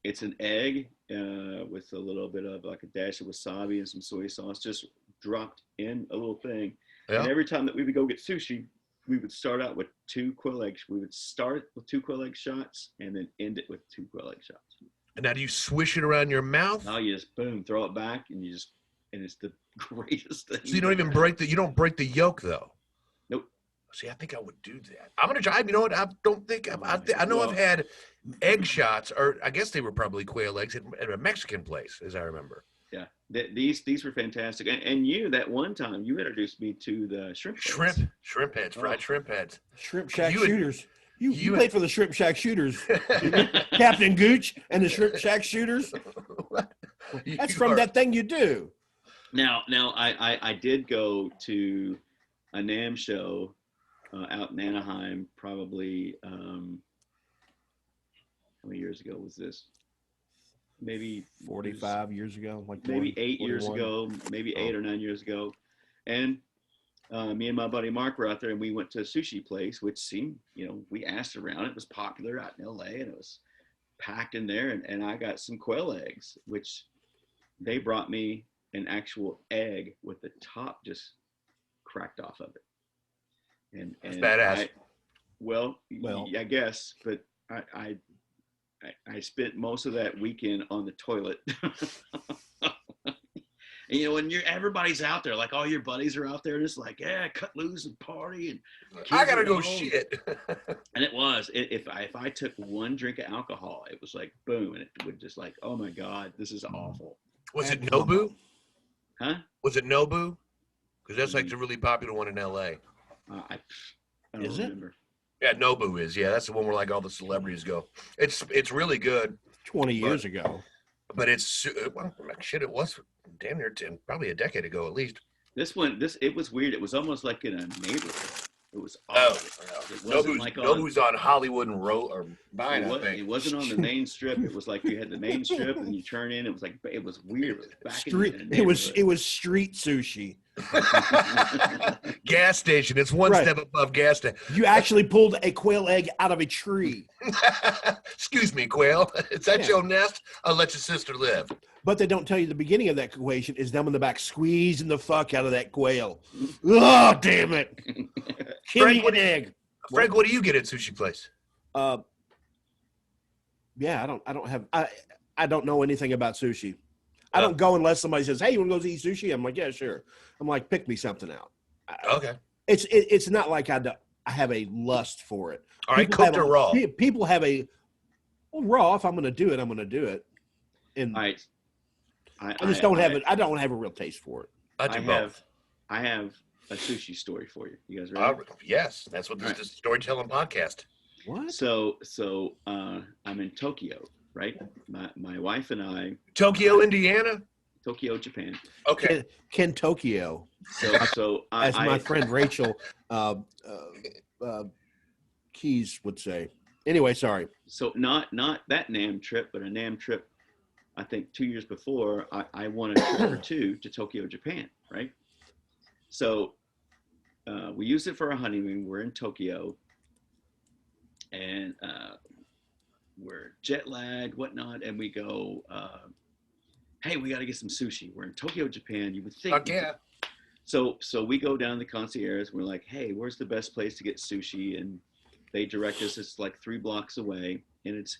It's an egg with a little bit of like a dash of wasabi and some soy sauce, just dropped in a little thing. Yeah. And every time that we would go get sushi, we would start out with 2 quail eggs. We would start with 2 quail egg shots and then end it with 2 quail egg shots. And now, do you swish it around your mouth? Now you just boom, throw it back, and it's the greatest thing. So you don't even break the yolk though. Nope. See, I think I would do that. I'm gonna try. You know what? I don't think I know I've had egg shots, or I guess they were probably quail eggs at a Mexican place, as I remember. Yeah, these were fantastic. And you that one time you introduced me to the shrimp. Heads. Shrimp heads, fried shrimp heads. Shrimp Shack You would- Shooters. You you played for the Shrimp Shack Shooters. Captain Gooch and the Shrimp Shack Shooters. That's from that thing you do. Now I did go to a NAMM show out in Anaheim probably how many years ago was this? Maybe 45 years ago, like maybe 40, 8 years 41. ago, maybe 8 or 9 years ago. And me and my buddy Mark were out there and we went to a sushi place, which seemed, we asked around. It was popular out in LA and it was packed in there. And I got some quail eggs, which they brought me an actual egg with the top just cracked off of it. And That's badass. Well, Well. I guess, but I spent most of that weekend on the toilet. And when everybody's out there, like all your buddies are out there, and it's like, yeah, cut loose and party, and I gotta kids are go home. shit. And it was. If I took one drink of alcohol, it was like boom, and it would just like, oh my god, this is awful. Was it And Nobu? Huh? Was it Nobu? Because that's like the really popular one in LA. I don't Is it? remember. Yeah, Nobu is. Yeah, that's the one where like all the celebrities go. It's really good, 20 years ago. but well, shit. It was damn near 10, probably a decade ago at least. It was weird. It was almost like in a neighborhood. It was Oh, odd. It wasn't like on. Nobu's on Hollywood and Vine, I It think. wasn't on the main strip. It was like you had the main strip and you turn in. It was weird. It was back Street. in the It was street sushi. Gas station. It's one Right. step above gas station. You actually pulled a quail egg out of a tree, Excuse me, Quail. Is that Yeah. your nest? I'll let your sister live. but they don't tell you the beginning of that equation is them in the back squeezing the fuck out of that quail. Oh, damn it! Give me an egg. Frank, what do you get at sushi place? Yeah, I don't know anything about sushi. I don't go unless somebody says, "Hey, you want to go eat sushi?" I'm like, "Yeah, sure." I'm like, "Pick me something out." Okay. It's not like I have a lust for it. All right, People cooked have or raw? People have raw. If I'm going to do it, I'm going to do it. And All right. I just don't have it. I don't have a real taste for it. I do both. I have a sushi story for you. You guys Uh, ready? yes, that's what this All right. is, storytelling podcast. What? So I'm in Tokyo, right? My wife and I. Tokyo, Indiana. Tokyo, Japan. Okay. Ken Tokyo, So as my I friend Rachel Keys would say. Anyway, sorry. so not that NAM trip, but a NAM trip. I think 2 years before, I won a trip or two to Tokyo, Japan. Right. So we used it for our honeymoon. We're in Tokyo, and we're jet lagged, whatnot, and we go. Hey, we got to get some sushi. We're in Tokyo, Japan. You would think. Fuck yeah. So we go down to the concierge. And we're like, hey, where's the best place to get sushi? And they direct us. It's like 3 blocks away, and it's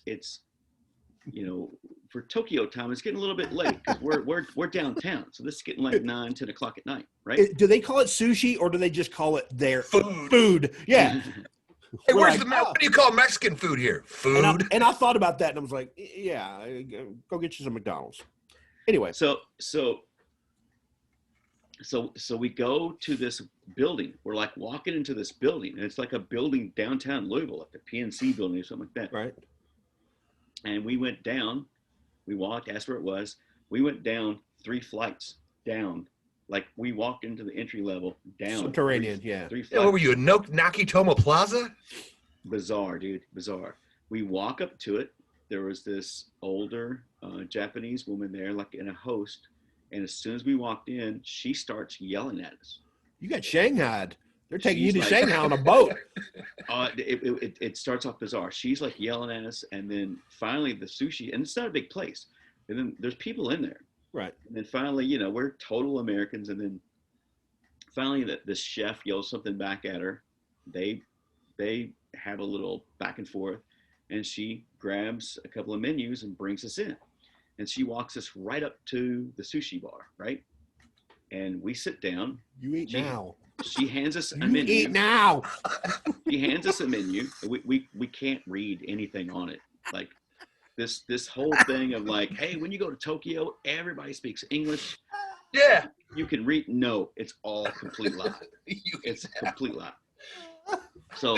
for Tokyo time, it's getting a little bit late because we're downtown. So this is getting like 9, 10 o'clock at night, right? Do they call it sushi or do they just call it their Food. food? Yeah. Hey, We're where's like, what do you call Mexican food here? Food. And I thought about that, and I was like, yeah, go get you some McDonald's. Anyway. So we go to this building. We're like walking into this building, and it's like a building downtown Louisville, like the PNC building or something like that. Right. And we went down. We walked, asked where it was. We went down 3 flights down. Like we walked into the entry level down. Subterranean, 3 yeah. 3 flights. Yeah, what were you, Nakitomo Plaza? Bizarre, dude. Bizarre. We walk up to it. There was this older Japanese woman there, like in a host. And as soon as we walked in, she starts yelling at us. You got shanghaied. They're taking you to She's Shanghai on a boat. It starts off bizarre. She's like yelling at us, and then finally the sushi, and it's not a big place, and then there's people in there. Right. And then finally, we're total Americans, and then finally the chef yells something back at her. They have a little back and forth, and she grabs a couple of menus and brings us in, and she walks us right up to the sushi bar, right? And we sit down. You eat now. She hands us a You menu. eat now. She hands us a menu. We can't read anything on it. Like this whole thing of like, hey, when you go to Tokyo, everybody speaks English. Yeah. You can read. No, it's all complete lie. It's complete lie. So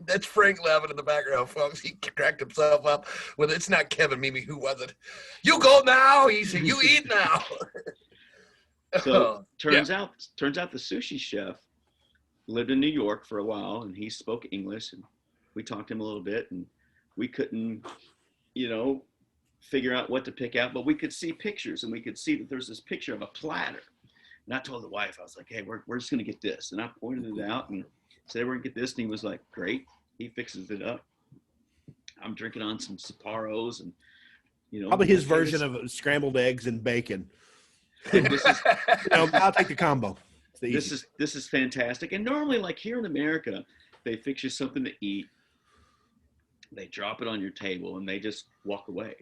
That's Frank laughing in the background, folks. He cracked himself up with it's not Kevin Mimi. Who was it? You go now. He said, you eat now. So turns out the sushi chef lived in New York for a while, and he spoke English, and we talked to him a little bit, and we couldn't, figure out what to pick out, but we could see pictures, and we could see that there's this picture of a platter. And I told the wife, I was like, hey, we're just gonna get this, and I pointed it out and said we're gonna get this, and he was like, great. He fixes it up. I'm drinking on some Sapporos, and Probably his version of scrambled eggs and bacon. This is, I'll take the combo. this is fantastic. And normally, like here in America, they fix you something to eat, they drop it on your table, and they just walk away.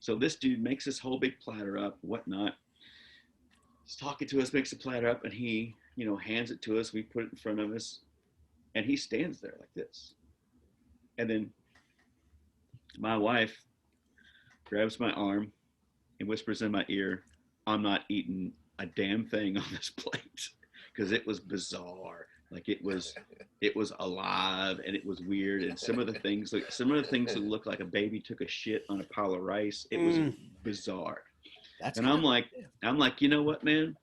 So this dude makes this whole big platter up, whatnot. He's talking to us, makes the platter up, and he, hands it to us. We put it in front of us, and he stands there like this. And then my wife grabs my arm and whispers in my ear, I'm not eating a damn thing on this plate, because it was bizarre. Like it was alive, and it was weird. And some of the things that looked like a baby took a shit on a pile of rice. It was bizarre. And I'm like, you know what, man?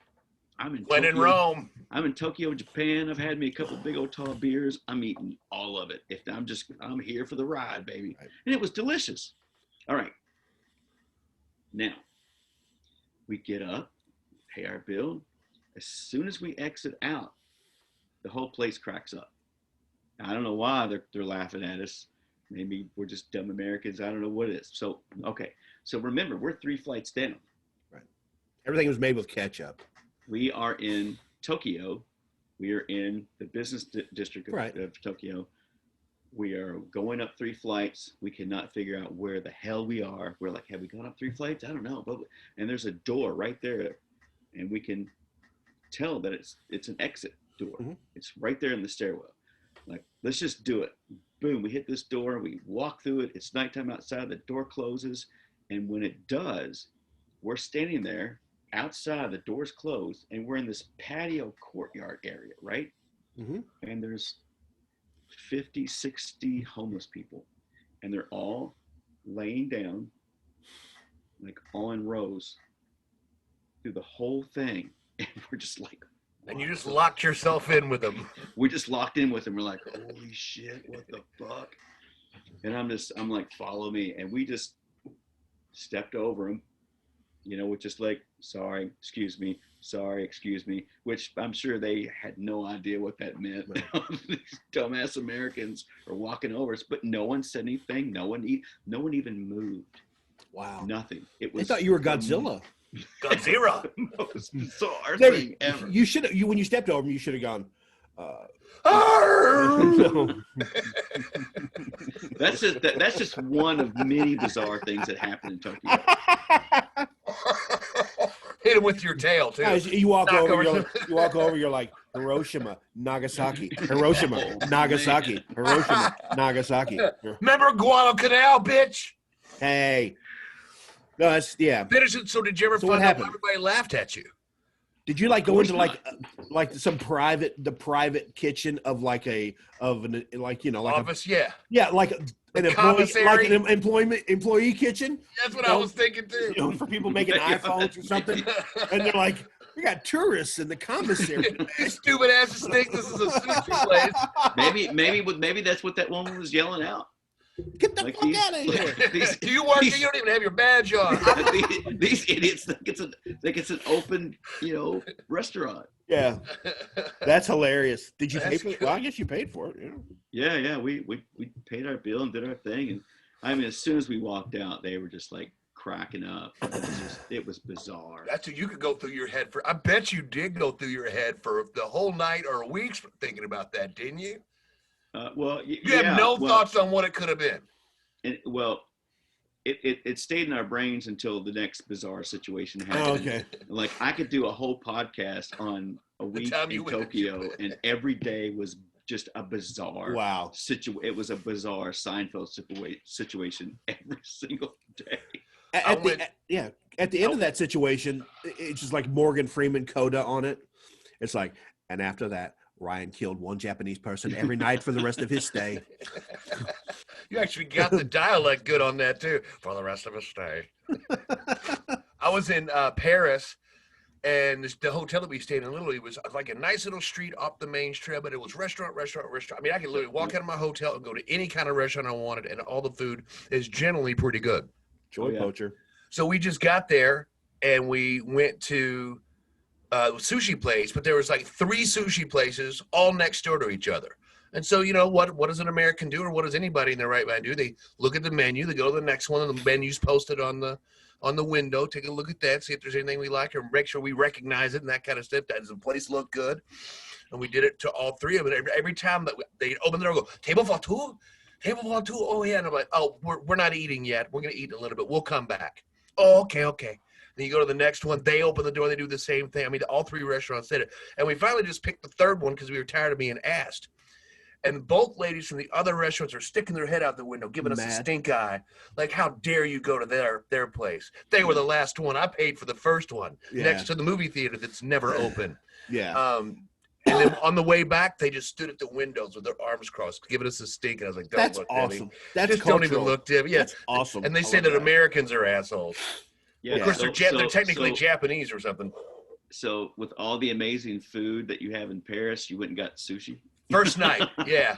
When in Rome. I'm in Tokyo, Japan. I've had me a couple big old tall beers. I'm eating all of it. I'm here for the ride, baby. Right. And it was delicious. All right. Now, we get up, pay our bill. As soon as we exit out, the whole place cracks up. I don't know why they're laughing at us. Maybe we're just dumb Americans. I don't know what it is. So, okay. So remember, we're 3 flights down. Right. Everything was made with ketchup. We are in Tokyo. We are in the business district of Tokyo. We are going up 3 flights. We cannot figure out where the hell we are. We're like, have we gone up 3 flights? I don't know. And there's a door right there, and we can tell that it's an exit door. Mm-hmm. It's right there in the stairwell. Like, let's just do it. Boom, we hit this door. We walk through it. It's nighttime outside. The door closes. And when it does, we're standing there outside. The door's closed, and we're in this patio courtyard area, right? Mm-hmm. And there's 50, 60 homeless people, and they're all laying down like all in rows through the whole thing, and we're just like, And you just locked yourself in with them. we just locked in with them. We're like, holy shit, what the fuck? And I'm like, follow me, and we just stepped over them, with just like, sorry, excuse me, which I'm sure they had no idea what that meant. These dumbass Americans are walking over us, but no one said anything. No one even moved. Wow. Nothing. It I was. thought you were Godzilla. Godzilla. Most bizarre David, thing ever. you should have. When you stepped over him, you should have gone. No. That's just one of many bizarre things that happened in Tokyo. Hit him with your tail too. Guys, you walk Knock over. over You walk over. You're like Hiroshima, Nagasaki, Hiroshima, Nagasaki, Hiroshima, Nagasaki. Remember Guadalcanal, bitch? Hey, no, that's yeah. Finish it. So did you ever So what find out happened? everybody laughed at you? Did you like go into course like some the private kitchen of like an Office, yeah. like an employee kitchen? That's what I was thinking too. For people making iPhones or something, and they're like, we got tourists in the commissary. Stupid asses think this is a sushi place. Maybe that's what that woman was yelling out. Get the fuck out of here! Do you work? You don't even have your badge on. These idiots think it's an open, restaurant. Yeah, that's hilarious. Did you pay That's for it? Well, I guess you paid for it. Yeah. We paid our bill and did our thing, and I mean, as soon as we walked out, they were just like cracking up. It was bizarre. That's what you could go through your head for. I bet you did go through your head for the whole night or weeks thinking about that, didn't you? You have no thoughts on what it could have been. And it stayed in our brains until the next bizarre situation happened. Oh, okay. Like I could do a whole podcast on a week in Tokyo, and every day was just a bizarre It was a bizarre Seinfeld situation every single day. At the end of that situation, it's just like Morgan Freeman coda on it. It's like, and after that, Ryan killed one Japanese person every night for the rest of his stay. You actually got the dialect good on that too. For the rest of his stay. I was in Paris, and the hotel that we stayed in literally was like a nice little street off the main strip, but it was restaurant. I mean, I could literally walk out of my hotel and go to any kind of restaurant I wanted, and all the food is generally pretty good. Joy Poacher. So we just got there, and we went to sushi place, but there was like 3 sushi places all next door to each other. And so, what does an American do, or what does anybody in their right mind do? They look at the menu, they go to the next one, and the menu's posted on the window. Take a look at that, see if there's anything we like, or make sure we recognize it and that kind of stuff. Does the place look good? And we did it to all 3 of them. Every time that they open the door, go, table for 2? Table for 2? Oh, yeah. And I'm like, oh, we're not eating yet. We're going to eat in a little bit. We'll come back. Oh, okay. Then you go to the next one. They open the door. They do the same thing. I mean, all 3 restaurants did it. And we finally just picked the 3rd one because we were tired of being asked. And both ladies from the other restaurants are sticking their head out the window, giving us a stink eye. Like, how dare you go to their place? They were the last one. I paid for the first one next to the movie theater that's never open. Yeah. And then on the way back, they just stood at the windows with their arms crossed, giving us a stink. And I was like, that's awesome. That's just don't even look to him. Yeah. That's awesome. And they say that Americans are assholes. Yeah. Well, of course, they're technically Japanese or something. So with all the amazing food that you have in Paris, you went and got sushi? First night, yeah.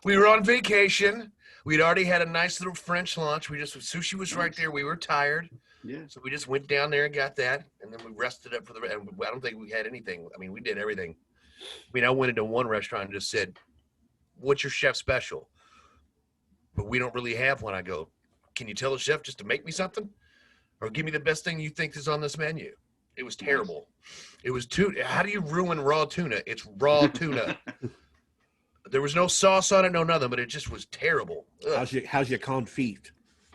We were on vacation. We'd already had a nice little French lunch. Sushi was right there. We were tired. Yeah. So we just went down there and got that. And then we rested up and I don't think we had anything. I mean, we did everything. I mean, I went into one restaurant and just said, what's your chef special? But we don't really have one. I go, can you tell the chef just to make me something? Or give me the best thing you think is on this menu? It was terrible. It was tuna. How do you ruin raw tuna? It's raw tuna. There was no sauce on it, no nothing, but it just was terrible. How's your confit?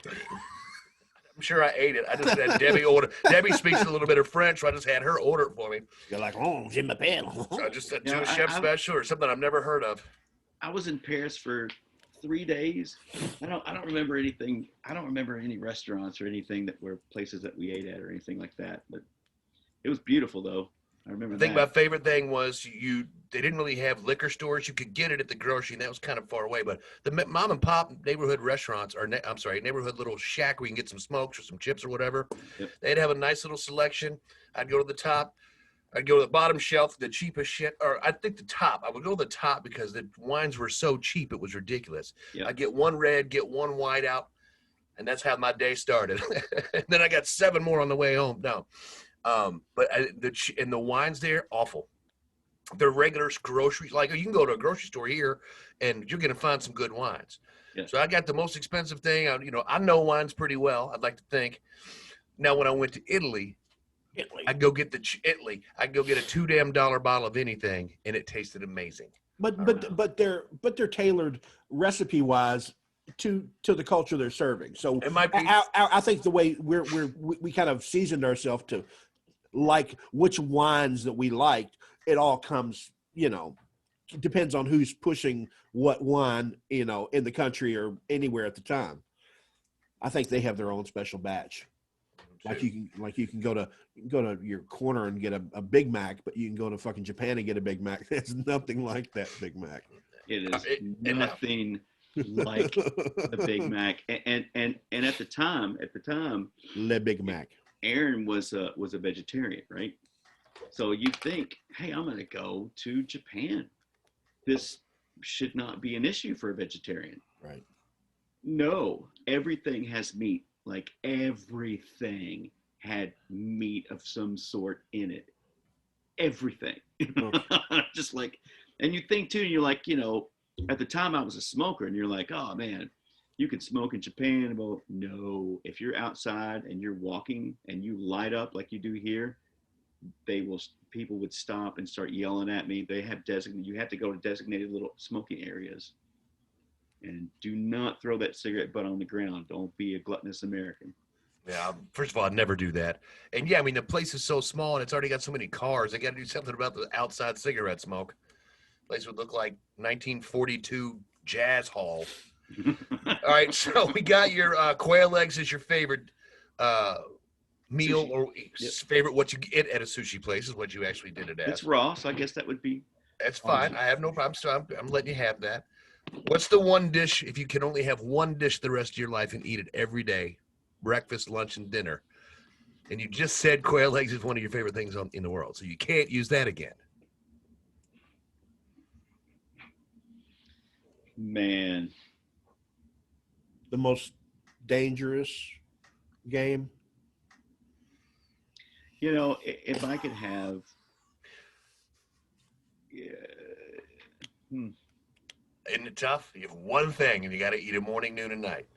I'm sure I ate it. I just had Debbie order. Debbie speaks a little bit of French, so I just had her order it for me. You're like, oh, je m'appelle. So I just said to a chef special or something I've never heard of. I was in Paris for 3 days. I don't remember anything. I don't remember any restaurants or anything that were places that we ate at or anything like that. But it was beautiful though. I remember I think that. my favorite thing was they didn't really have liquor stores. You could get it at the grocery, and that was kind of far away. But the mom and pop neighborhood restaurants, or neighborhood little shack where you can get some smokes or some chips or whatever, Yep. they'd have a nice little selection. I'd go to the top. I'd go to the bottom shelf, the cheapest shit, or I think the top. I would go to the top because the wines were so cheap, it was ridiculous. Yep. I'd get one red, get one white out, and that's how my day started. And then I got 7 more on the way home. No. But the wines there, awful. They're regular groceries. Like you can go to a grocery store here, and you're gonna find some good wines. Yeah. So I got the most expensive thing. I know wines pretty well. I'd like to think. Now, when I went to Italy, I'd go get I'd go get a $2 bottle of anything, and it tasted amazing. But they're tailored recipe wise to the culture they're serving. So It might be. I think the way we kind of seasoned ourselves to like which wines that we liked, it all comes, it depends on who's pushing what wine, in the country or anywhere at the time. I think they have their own special batch. Like you can go to your corner and get a Big Mac, but you can go to fucking Japan and get a Big Mac. There's nothing like that Big Mac. It is nothing like the Big Mac. And at the time, Le Big Mac. Aaron was a vegetarian, right? So you think, hey, I'm going to go to Japan. This should not be an issue for a vegetarian. Right. No, everything has meat. Like everything had meat of some sort in it. Everything. Just like, and you think too, you're like, at the time I was a smoker and you're like, oh man, you can smoke in Japan. Well, no, if you're outside and you're walking and you light up like you do here, people would stop and start yelling at me. You have to go to designated little smoking areas. And do not throw that cigarette butt on the ground. Don't be a gluttonous American. Yeah, first of all, I'd never do that. And yeah, I mean, the place is so small and it's already got so many cars. They got to do something about the outside cigarette smoke. The place would look like 1942 jazz hall. All right, so we got your quail eggs as your favorite meal, Sushi. Or favorite what you get at a sushi place is what you actually did it as. It's raw, so I guess that would be. That's fine. I have no problem. So I'm letting you have that. What's the one dish, if you can only have one dish the rest of your life and eat it every day, breakfast, lunch, and dinner? And you just said quail eggs is one of your favorite things in the world, so you can't use that again. Man. The most dangerous game? If I could have... Isn't it tough? You have one thing, and you got to eat it morning, noon, and night.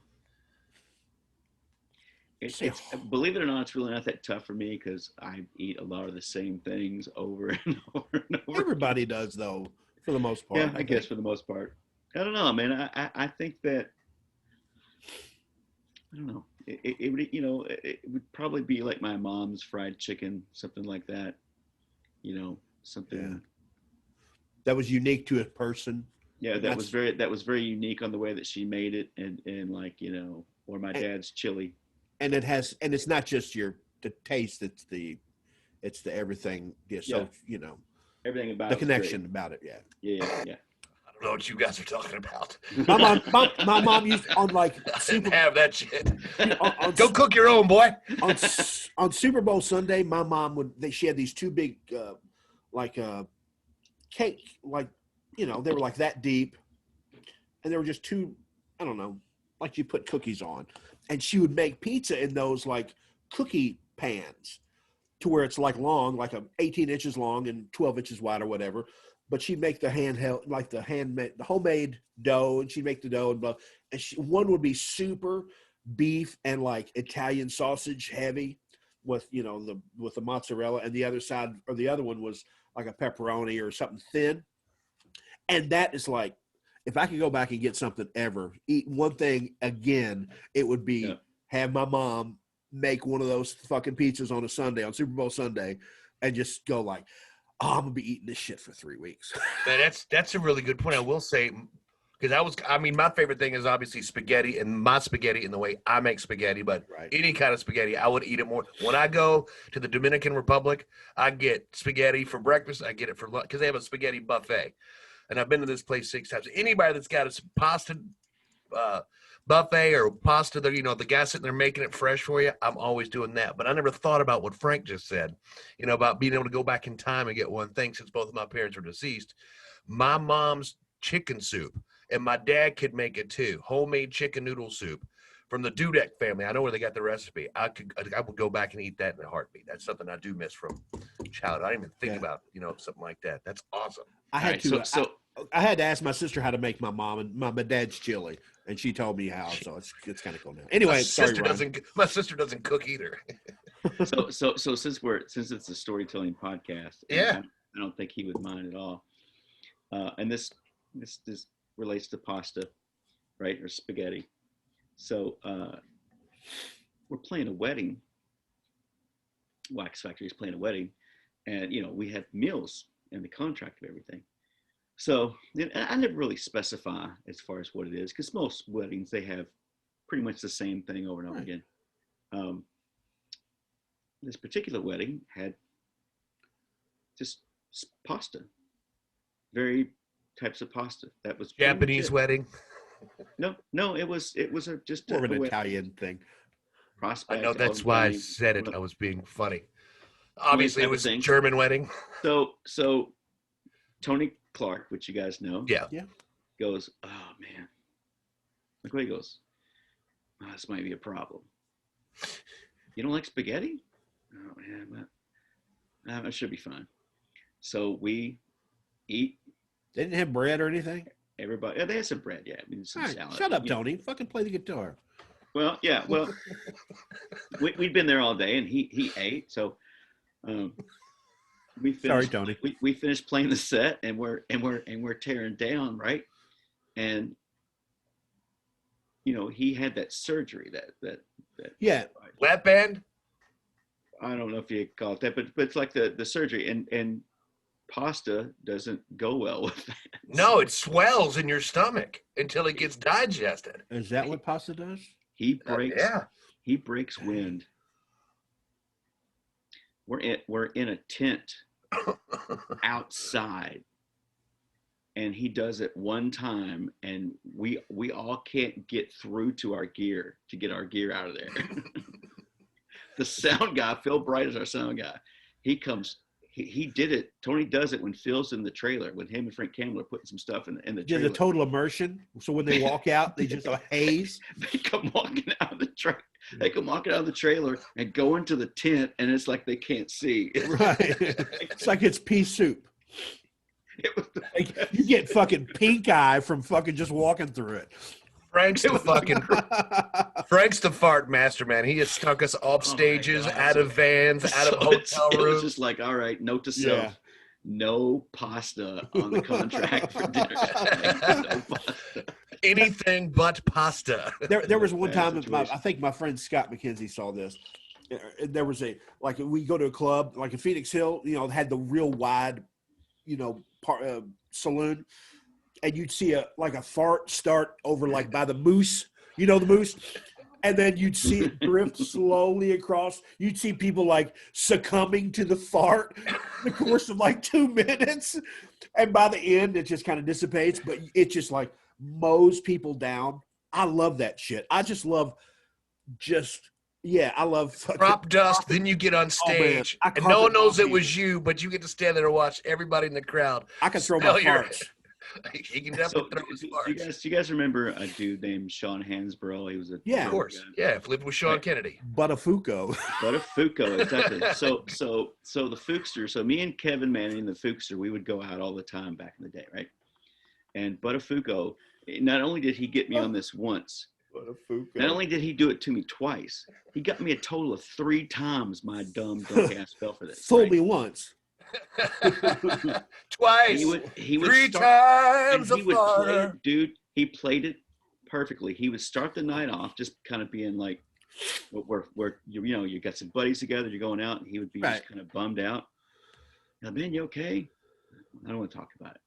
It's believe it or not, it's really not that tough for me because I eat a lot of the same things over and over and over. Everybody does, though, for the most part. Yeah, I guess for the most part. I don't know, man. I think that I don't know. It would it would probably be like my mom's fried chicken, something like that. Something. Yeah. That was unique to a person. Yeah, that was very unique on the way that she made it, and like or my dad's chili. And it's not just the taste; it's the everything. Yeah, so everything about the connection about it. Yeah. Yeah. I don't know what you guys are talking about. My mom used on like Didn't have that shit. Go cook your own, boy. on Super Bowl Sunday, my mom she had these two big cake, like they were like that deep, and they were just two, I don't know, like you put cookies on, and she would make pizza in those like cookie pans to where it's like long, like 18 inches long and 12 inches wide or whatever. But she'd make the homemade dough, and she'd make the dough and blah. And one would be super beef and like Italian sausage heavy with the mozzarella, and the other one was like a pepperoni or something thin. And that is like, if I could go back and get something ever, eat one thing again, it would be have my mom make one of those fucking pizzas on Super Bowl Sunday, and just go like, oh, I'm gonna be eating this shit for 3 weeks. That's a really good point. I will say, Because my favorite thing is obviously spaghetti, and my spaghetti in the way I make spaghetti, but any kind of spaghetti, I would eat it more. When I go to the Dominican Republic, I get spaghetti for breakfast. I get it for lunch because they have a spaghetti buffet. And I've been to this place 6 times. Anybody that's got a pasta buffet or pasta, that the guy sitting there making it fresh for you, I'm always doing that. But I never thought about what Frank just said, about being able to go back in time and get one thing since both of my parents are deceased. My mom's chicken soup. And my dad could make it too. Homemade chicken noodle soup from the Dudek family. I know where they got the recipe. I would go back and eat that in a heartbeat. That's something I do miss from childhood. I didn't even think about, something like that. That's awesome. I had I had to ask my sister how to make my mom and my dad's chili, and she told me how. So it's kind of cool now. Anyway, my sister doesn't cook either. so since it's a storytelling podcast, yeah, I don't think he would mind at all. And this relates to pasta, right, or spaghetti. So we're playing a wedding. Wax Factory is playing a wedding, and we had meals in the contract of everything. So I never really specify as far as what it is, because most weddings they have pretty much the same thing over and over again. This particular wedding had just pasta, very types of pasta. That was Japanese wedding. No, it was just more of an Italian thing. Prospect. I know that's why I said it. I was being funny. Obviously, it was a German wedding. So Tony Clark, which you guys know, goes, oh man, look what he goes. Oh, this might be a problem. You don't like spaghetti? Oh man, it should be fine. So we eat. They didn't have bread or anything? Everybody, they had some bread, yeah. I mean, some salad. Shut up, Tony. Fucking play the guitar. Well, yeah. Well, we'd been there all day, and he ate. So we finished. Sorry, Tony. We finished playing the set, and we're tearing down, right? And he had that surgery that lap band. I don't know if you call it that, but it's like the surgery, and pasta doesn't go well with that. No, it swells in your stomach until it gets digested. Is that what pasta does? He breaks wind. We're in a tent outside, and he does it one time, and we all can't get through to get our gear out of there. The sound guy, Phil Bright is our sound guy. He comes. He did it. Tony does it when Phil's in the trailer, when him and Frank Campbell are putting some stuff in the trailer. Yeah, the total immersion. So when they walk out, they just a haze. They come walking out of the trailer. They come walking out of the trailer and go into the tent, and it's like they can't see. Right. It's like it's pea soup. You get fucking pink eye from fucking just walking through it. Frank's the fart master, man. He has stunk us off stages, out of vans, out of hotel rooms. It was just like, all right, note to self, no pasta on the contract for dinner. No pasta. Anything but pasta. There was one time, I think my friend Scott McKenzie saw this. There was we go to a club, like in Phoenix Hill, had the real wide, saloon. And you'd see a fart start over by the Moose, the Moose, and then you'd see it drift slowly across. You'd see people succumbing to the fart in the course of 2 minutes, and by the end it just kind of dissipates. But it just mows people down. I love that shit. I just love I love crop dust. Then you get on stage, and no one knows it was you, but you get to stand there and watch everybody in the crowd. I can throw my farts. He can definitely throw his farts. Do you guys remember a dude named Sean Hansborough? He was of course guy. Yeah, lived with Sean Kennedy. Buttafuoco, exactly. So the Fookster. So me and Kevin Manning, the Fookster, we would go out all the time back in the day, right? And Buttafuoco, not only did he get me on this once, not only did he do it to me twice, he got me a total of 3 times my dumb ass fell for this. Fooled me once. Twice. He would 3 times he would play it, dude. He played it perfectly. He would start the night off just kind of being like, where you got some buddies together, you're going out, and he would be just kind of bummed out. Now, man, you okay? I don't want to talk about it.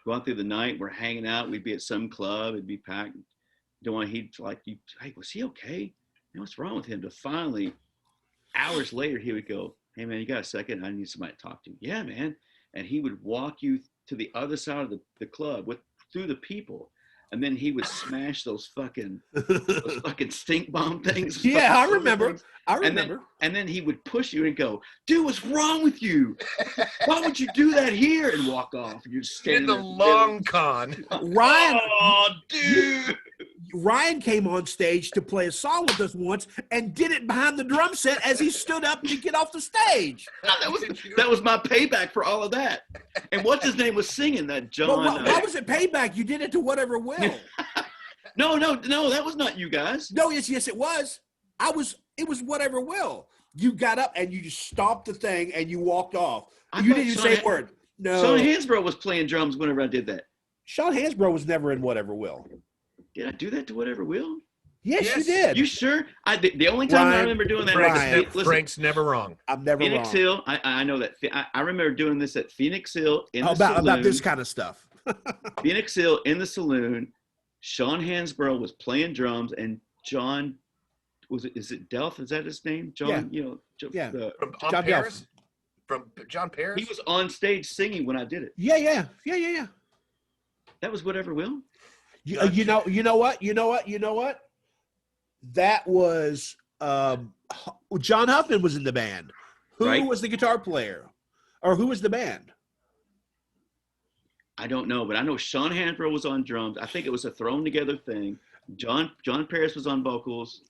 go out through the night. We're hanging out. We'd be at some club. It'd be packed. He'd like, hey, was he okay? Man, what's wrong with him? To finally, hours later, he would go, hey, man, you got a second? I need somebody to talk to. Yeah, man. And he would walk you to the other side of the club through the people. And then he would smash those fucking stink bomb things. Yeah, I remember. And then he would push you and go, dude, what's wrong with you? Why would you do that here? And walk off. And you're standing in the long con. Ryan, oh, dude. Ryan came on stage to play a song with us once and did it behind the drum set as he stood up to get off the stage. That was my payback for all of that. And what's his name was singing that John. Well, why was it payback? You did it to Whatever Will. No, that was not you guys. No, yes, it was. It was Whatever Will. You got up and you just stopped the thing and you walked off. You didn't even say a word. No. Sean Hansbrough was playing drums whenever I did that. Sean Hansbrough was never in Whatever Will. Did I do that to Whatever Will? Yes, you did. You sure? The only time I remember doing that. Frank's never wrong. I'm never Phoenix wrong. Hill. I know that. I remember doing this at Phoenix Hill in the saloon. About this kind of stuff. Phoenix Hill in the saloon. Sean Hansbrough was playing drums, and John is it Delph? Is that his name? John. Yeah. From John Paris. From John Paris. He was on stage singing when I did it. Yeah. That was Whatever Will. You know what? That was John Huffman was in the band. Who was the guitar player, or who was the band? I don't know, but I know Sean Hansbrough was on drums. I think it was a thrown together thing. John Paris was on vocals.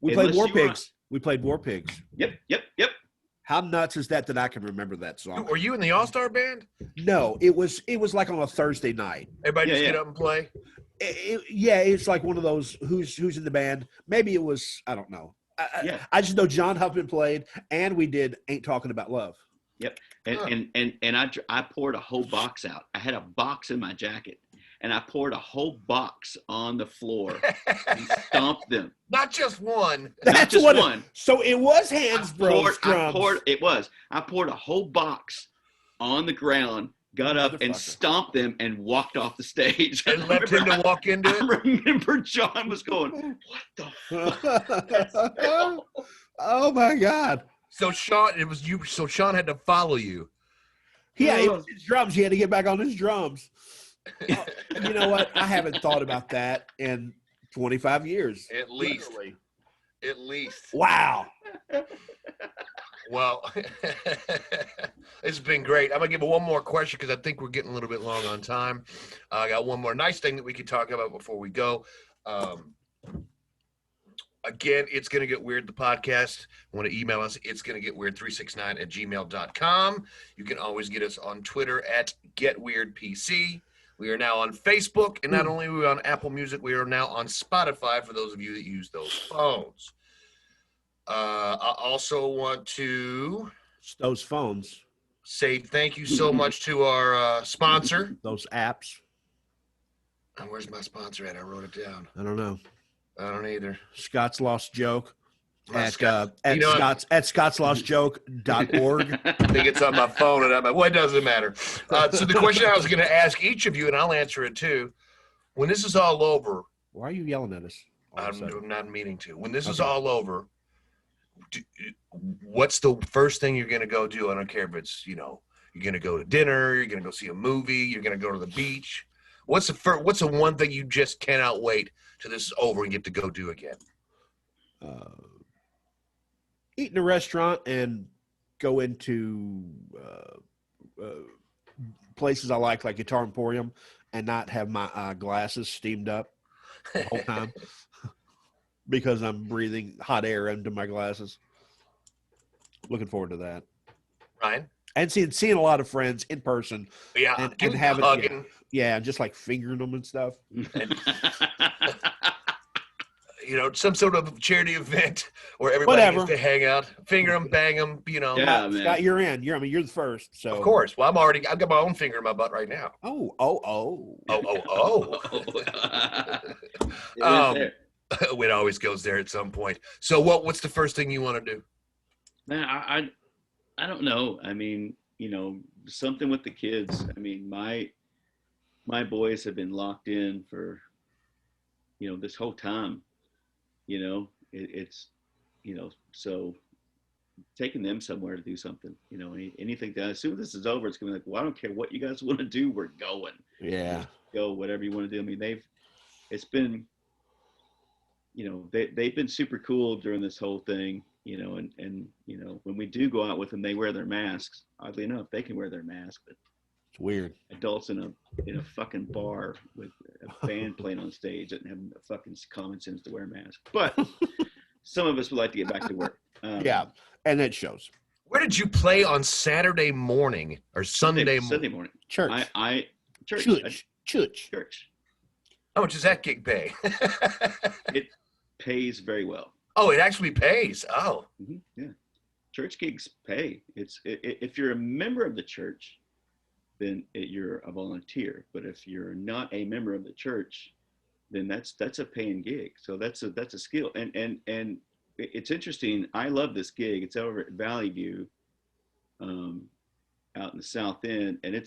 We played War Pigs. We played War Pigs. Yep. How nuts is that I can remember that song? Were you in the All-Star band? No, it was like on a Thursday night. Everybody just get up and play? It's like one of those who's in the band. Maybe it was, I don't know. I just know John Huffman played, and we did Ain't Talking About Love. Yep. And I poured a whole box out. I had a box in my jacket, and I poured a whole box on the floor and stomped them. Not just one. Not just one. So it was Hansbrough's drums. I poured a whole box on the ground, got up and stomped them and walked off the stage. And left him to walk into it? I remember John was going, what the fuck? Oh my God. So Sean, Sean had to follow you. Yeah, it was his drums. He had to get back on his drums. You know what? I haven't thought about that in 25 years. At least. Wow. Well, it's been great. I'm going to give one more question because I think we're getting a little bit long on time. I got one more nice thing that we could talk about before we go. Again, It's Gonna Get Weird, the podcast. Want to email us, it's gonna get weird 369@gmail.com. You can always get us on Twitter at GetWeirdPC. We are now on Facebook, and not only are we on Apple Music, we are now on Spotify for those of you that use those phones. I also want to Those phones. Say thank you so much to our sponsor. Those apps. And where's my sponsor at? I wrote it down. I don't know. I don't either. Scott's Lost Joke at scottslostjoke.org. I think it's on my phone, and well, it doesn't matter. So the question I was going to ask each of you, and I'll answer it too. When this is all over, why are you yelling at us? I'm not meaning to. When this is all over, what's the first thing you're going to go do? I don't care if it's you're going to go to dinner, you're going to go see a movie, you're going to go to the beach. What's the one thing you just cannot wait till this is over and get to go do again? Eat in a restaurant and go into places I like Guitar Emporium, and not have my glasses steamed up the whole time because I'm breathing hot air into my glasses. Looking forward to that. Ryan? And seeing a lot of friends in person. Yeah, and having just like fingering them and stuff. Some sort of charity event where everybody gets to hang out, finger them, bang them, Yeah, man. Scott, you're in. You're the first. So of course. Well, I've got my own finger in my butt right now. Oh. It always goes there at some point. So what's the first thing you want to do? Man, I don't know. I mean, something with the kids. I mean, my my boys have been locked in for, this whole time. It's, so taking them somewhere to do something, anything that, as soon as this is over, it's gonna be like, well, I don't care what you guys want to do, we're going. Yeah. Just go, whatever you want to do. I mean, it's been, they've been super cool during this whole thing, and when we do go out with them, they wear their masks. Oddly enough, they can wear their mask, but It's weird. adults in a fucking bar with a band playing on stage doesn't have a fucking common sense to wear a mask. But some of us would like to get back to work. Yeah, and it shows. Where did you play on Saturday morning or Sunday morning? Church. Church. How much does that gig pay? It pays very well. Oh, it actually pays. Oh. Mm-hmm. Yeah. Church gigs pay. If you're a member of the church, then you're a volunteer. But if you're not a member of the church, then that's a paying gig. So that's a skill. And it's interesting. I love this gig. It's over at Valley View, out in the South End, and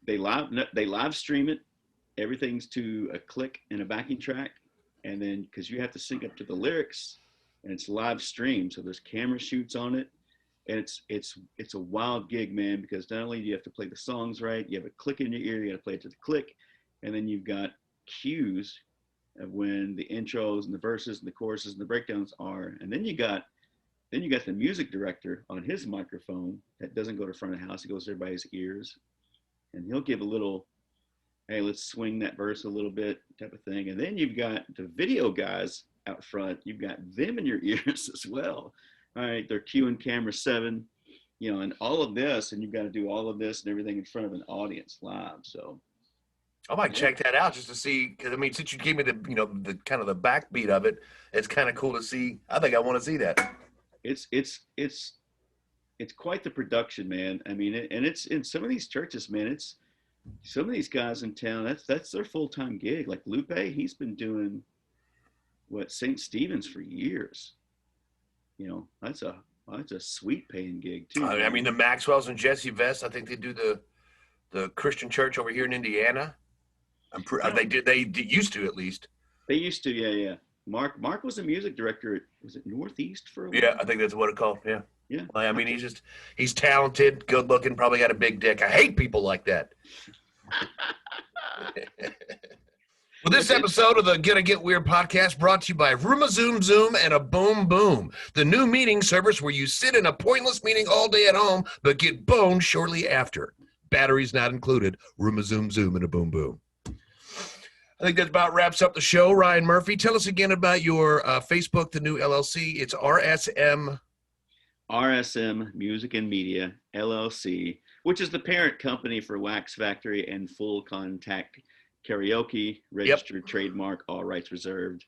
they live stream it. Everything's to a click and a backing track, and then because you have to sync up to the lyrics, and it's live stream, so there's camera shoots on it, and it's a wild gig, man. Because not only do you have to play the songs right, you have a click in your ear, you got to play it to the click, and then you've got cues of when the intros and the verses and the choruses and the breakdowns are, and then you got the music director on his microphone that doesn't go to front of the house, it goes to everybody's ears, and he'll give a little, hey, let's swing that verse a little bit type of thing. And then you've got the video guys out front, you've got them in your ears as well. All right, they're cueing camera 7, and all of this, and you've got to do all of this and everything in front of an audience live. So I might check that out just to see, because I mean, since you gave me the kind of the backbeat of it, it's kind of cool to see. I think I want to see that. It's quite the production, man. I mean, and it's in some of these churches, man. It's some of these guys in town. That's their full-time gig. Like Lupe, he's been doing St. Stephen's for years. That's a sweet paying gig too. I mean, the Maxwells and Jesse Vest, I think they do the Christian church over here in Indiana. They used to, at least. They used to, yeah. Mark was a music director at, was it Northeast for a while? Yeah, I think that's what it's called. Yeah. Yeah. Well, I mean, he's talented, good looking, probably got a big dick. I hate people like that. Well, this episode of the Gonna Get Weird podcast brought to you by Rooma Zoom Zoom and a Boom Boom, the new meeting service where you sit in a pointless meeting all day at home but get boned shortly after. Batteries not included. Rooma Zoom Zoom and a Boom Boom. I think that about wraps up the show. Ryan Murphy, tell us again about your Facebook, the new LLC. It's RSM Music and Media LLC, which is the parent company for Wax Factory and Full Contact Karaoke, registered trademark, all rights reserved.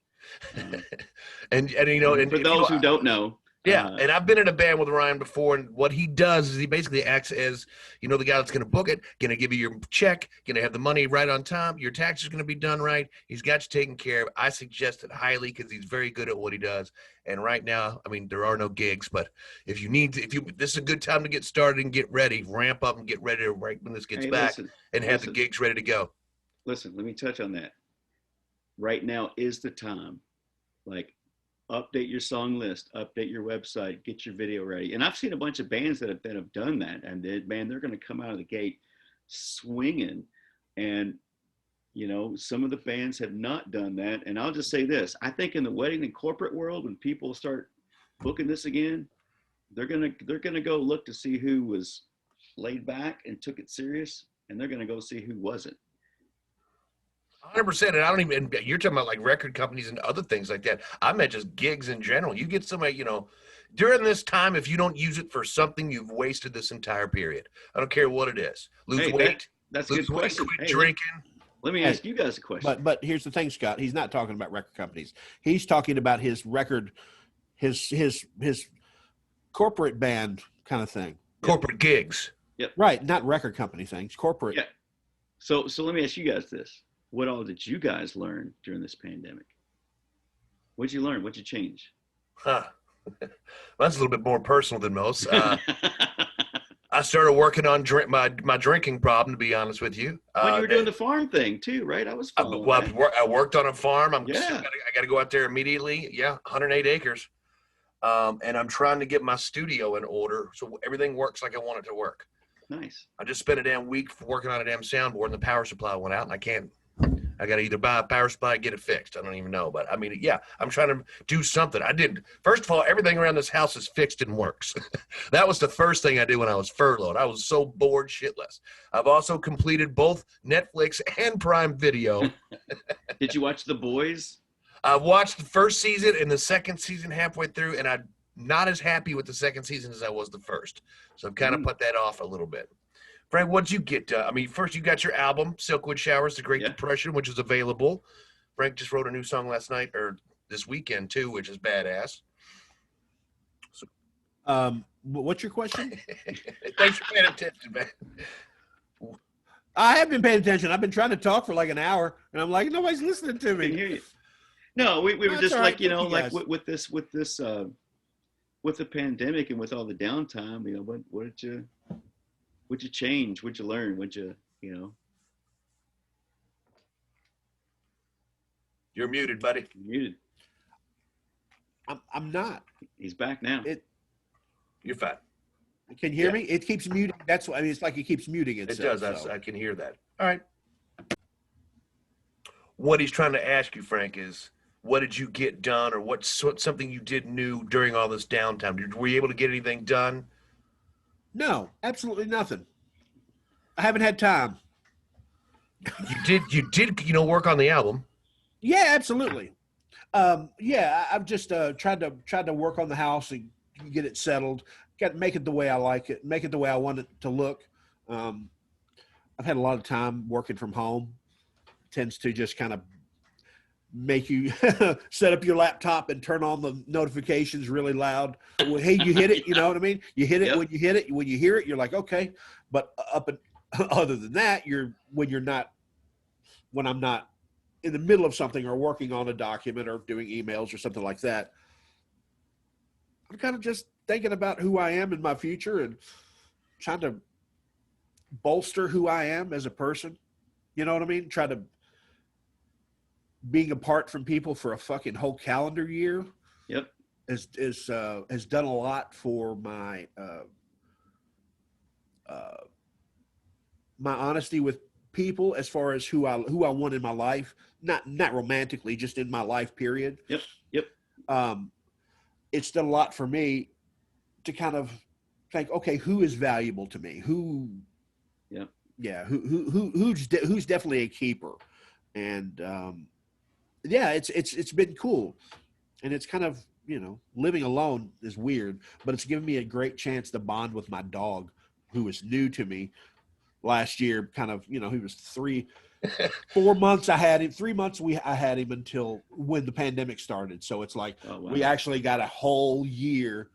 And for those who don't know. Yeah, and I've been in a band with Ryan before, and what he does is he basically acts as, the guy that's going to book it, going to give you your check, going to have the money right on time, your taxes are going to be done right, he's got you taken care of. I suggest it highly because he's very good at what he does. And right now, I mean, there are no gigs, but this is a good time to get started and get ready, ramp up and get ready to right when this gets back, and have the gigs ready to go. Listen, let me touch on that. Right now is the time. Like, update your song list, update your website, get your video ready. And I've seen a bunch of bands that have done that, and they're going to come out of the gate swinging. And some of the bands have not done that. And I'll just say this: I think in the wedding and corporate world, when people start booking this again, they're gonna go look to see who was laid back and took it serious, and they're gonna go see who wasn't. 100%. And you're talking about like record companies and other things like that. I meant just gigs in general. You get somebody, during this time, if you don't use it for something, you've wasted this entire period. I don't care what it is. Lose weight. That's a good question. Quit drinking. Let me ask you guys a question. But here's the thing, Scott. He's not talking about record companies. He's talking about his record, his corporate band kind of thing. Corporate gigs. Yep. Right. Not record company things. Corporate. Yeah. So let me ask you guys this. What all did you guys learn during this pandemic? What'd you learn? What'd you change? Well, that's a little bit more personal than most. I started working on my drinking problem, to be honest with you. When you were doing the farm thing too, right? I was following that. I worked on a farm. I Yeah. got to go out there immediately. Yeah, 108 acres. And I'm trying to get my studio in order so everything works like I want it to work. Nice. I just spent a damn week working on a damn soundboard, and the power supply went out, and I got to either buy a power supply or get it fixed. I don't even know. But I mean, yeah, I'm trying to do something. First of all, everything around this house is fixed and works. That was the first thing I did when I was furloughed. I was so bored shitless. I've also completed both Netflix and Prime Video. Did you watch The Boys? I watched the first season and the second season halfway through, and I'm not as happy with the second season as I was the first. So I've kind of put that off a little bit. Frank, what'd you get? I mean, first you got your album, Silkwood Showers, The Great Depression, which is available. Frank just wrote a new song last night, or this weekend too, which is badass. So, what's your question? Thanks for paying attention, man. I have been paying attention. I've been trying to talk for like an hour, and I'm like, nobody's listening to me. I can hear you. No, we were just right. like, you know, Thank you, like with the pandemic and with all the downtime, you know, what did you change? What'd you learn? You know? You're muted, buddy. You're muted. I'm not. He's back now. You're fine. Can you hear me? It keeps muting. That's what I mean. It's like it keeps muting itself. It does. I can hear that. All right. What he's trying to ask you, Frank, is what did you get done, or what's something you did new during all this downtime? Were you able to get anything done? No, absolutely nothing. I haven't had time. You did, work on the album. Yeah, absolutely. I've just tried to work on the house and get it settled. Got to make it the way I like it, make it the way I want it to look. I've had a lot of time working from home. Tends to just kind of make you set up your laptop and turn on the notifications really loud. Well, hey, you hit it, you know what I mean? You hit it when you hit it. When you hear it, you're like, okay. But other than that, when I'm not in the middle of something or working on a document or doing emails or something like that, I'm kind of just thinking about who I am in my future and trying to bolster who I am as a person. You know what I mean? Try to being apart from people for a fucking whole calendar year. Yep. Has done a lot for my my honesty with people as far as who I want in my life, not romantically, just in my life period. Yep. It's done a lot for me to kind of think, okay, who is valuable to me? Who's definitely a keeper. And it's been cool. And it's kind of, living alone is weird, but it's given me a great chance to bond with my dog, who was new to me last year. Kind of, he was 4 months. I had him 3 months. I had him until when the pandemic started. So it's like, we actually got a whole year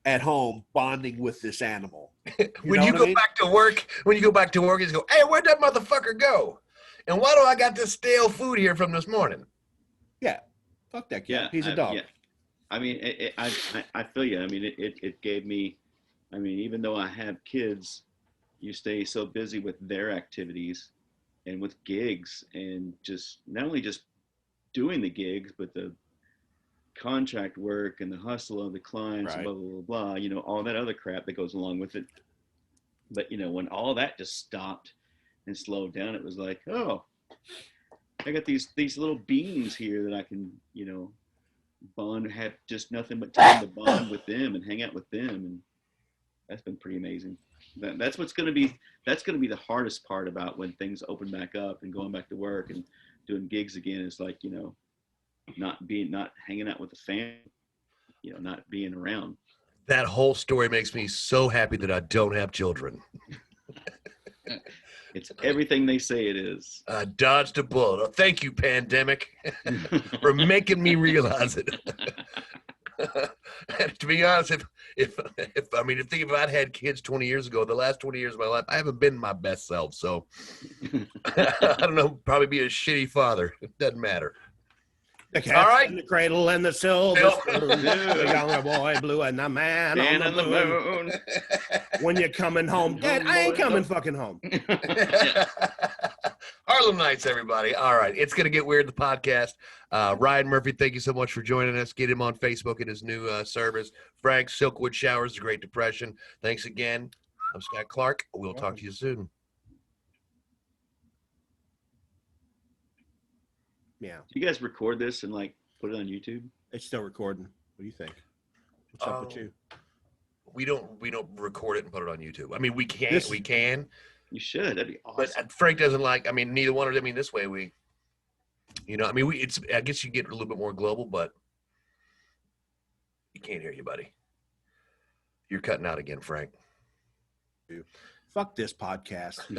at home bonding with this animal. When you go back to work, he's go, hey, where'd that motherfucker go? And why do I got this stale food here from this morning? Yeah. Fuck that kid. Yeah, He's a dog. Yeah. I mean, I feel you. I mean, it gave me, I mean, even though I have kids, you stay so busy with their activities and with gigs and just not only just doing the gigs, but the contract work and the hustle of the clients, right. Blah, blah, blah, blah, all that other crap that goes along with it. But, when all that just stopped and slowed down, it was like, oh, I got these little beings here that I can, bond, have just nothing but time to bond with them and hang out with them. And that's been pretty amazing. That's going to be the hardest part about when things open back up and going back to work and doing gigs again. Is like, not hanging out with the family, not being around. That whole story makes me so happy that I don't have children. It's everything they say it is. I dodged a bullet. Oh, thank you, pandemic, for making me realize it. To be honest, if I'd had kids 20 years ago, the last 20 years of my life, I haven't been my best self. So I don't know, probably be a shitty father. It doesn't matter. The cat All right. in the cradle and the silver Bill. spoon. The younger boy blue and the man Man on the moon. When you're coming home, Dad, I ain't coming fucking home. Harlem Nights, everybody. All right. It's going to get weird, the podcast. Ryan Murphy, thank you so much for joining us. Get him on Facebook in his new service. Frank, Silkwood Showers, The Great Depression. Thanks again. I'm Scott Clark. We'll talk to you soon. Yeah. Do you guys record this and like put it on YouTube? It's still recording. What do you think? What's up with you? We don't record it and put it on YouTube. I mean, we can. This- We can. You should. That'd be awesome. But Frank doesn't like. I mean, neither one of them. I mean, this way we. I mean, it's. I guess you get a little bit more global, but you can't hear you, buddy. You're cutting out again, Frank. Fuck this podcast.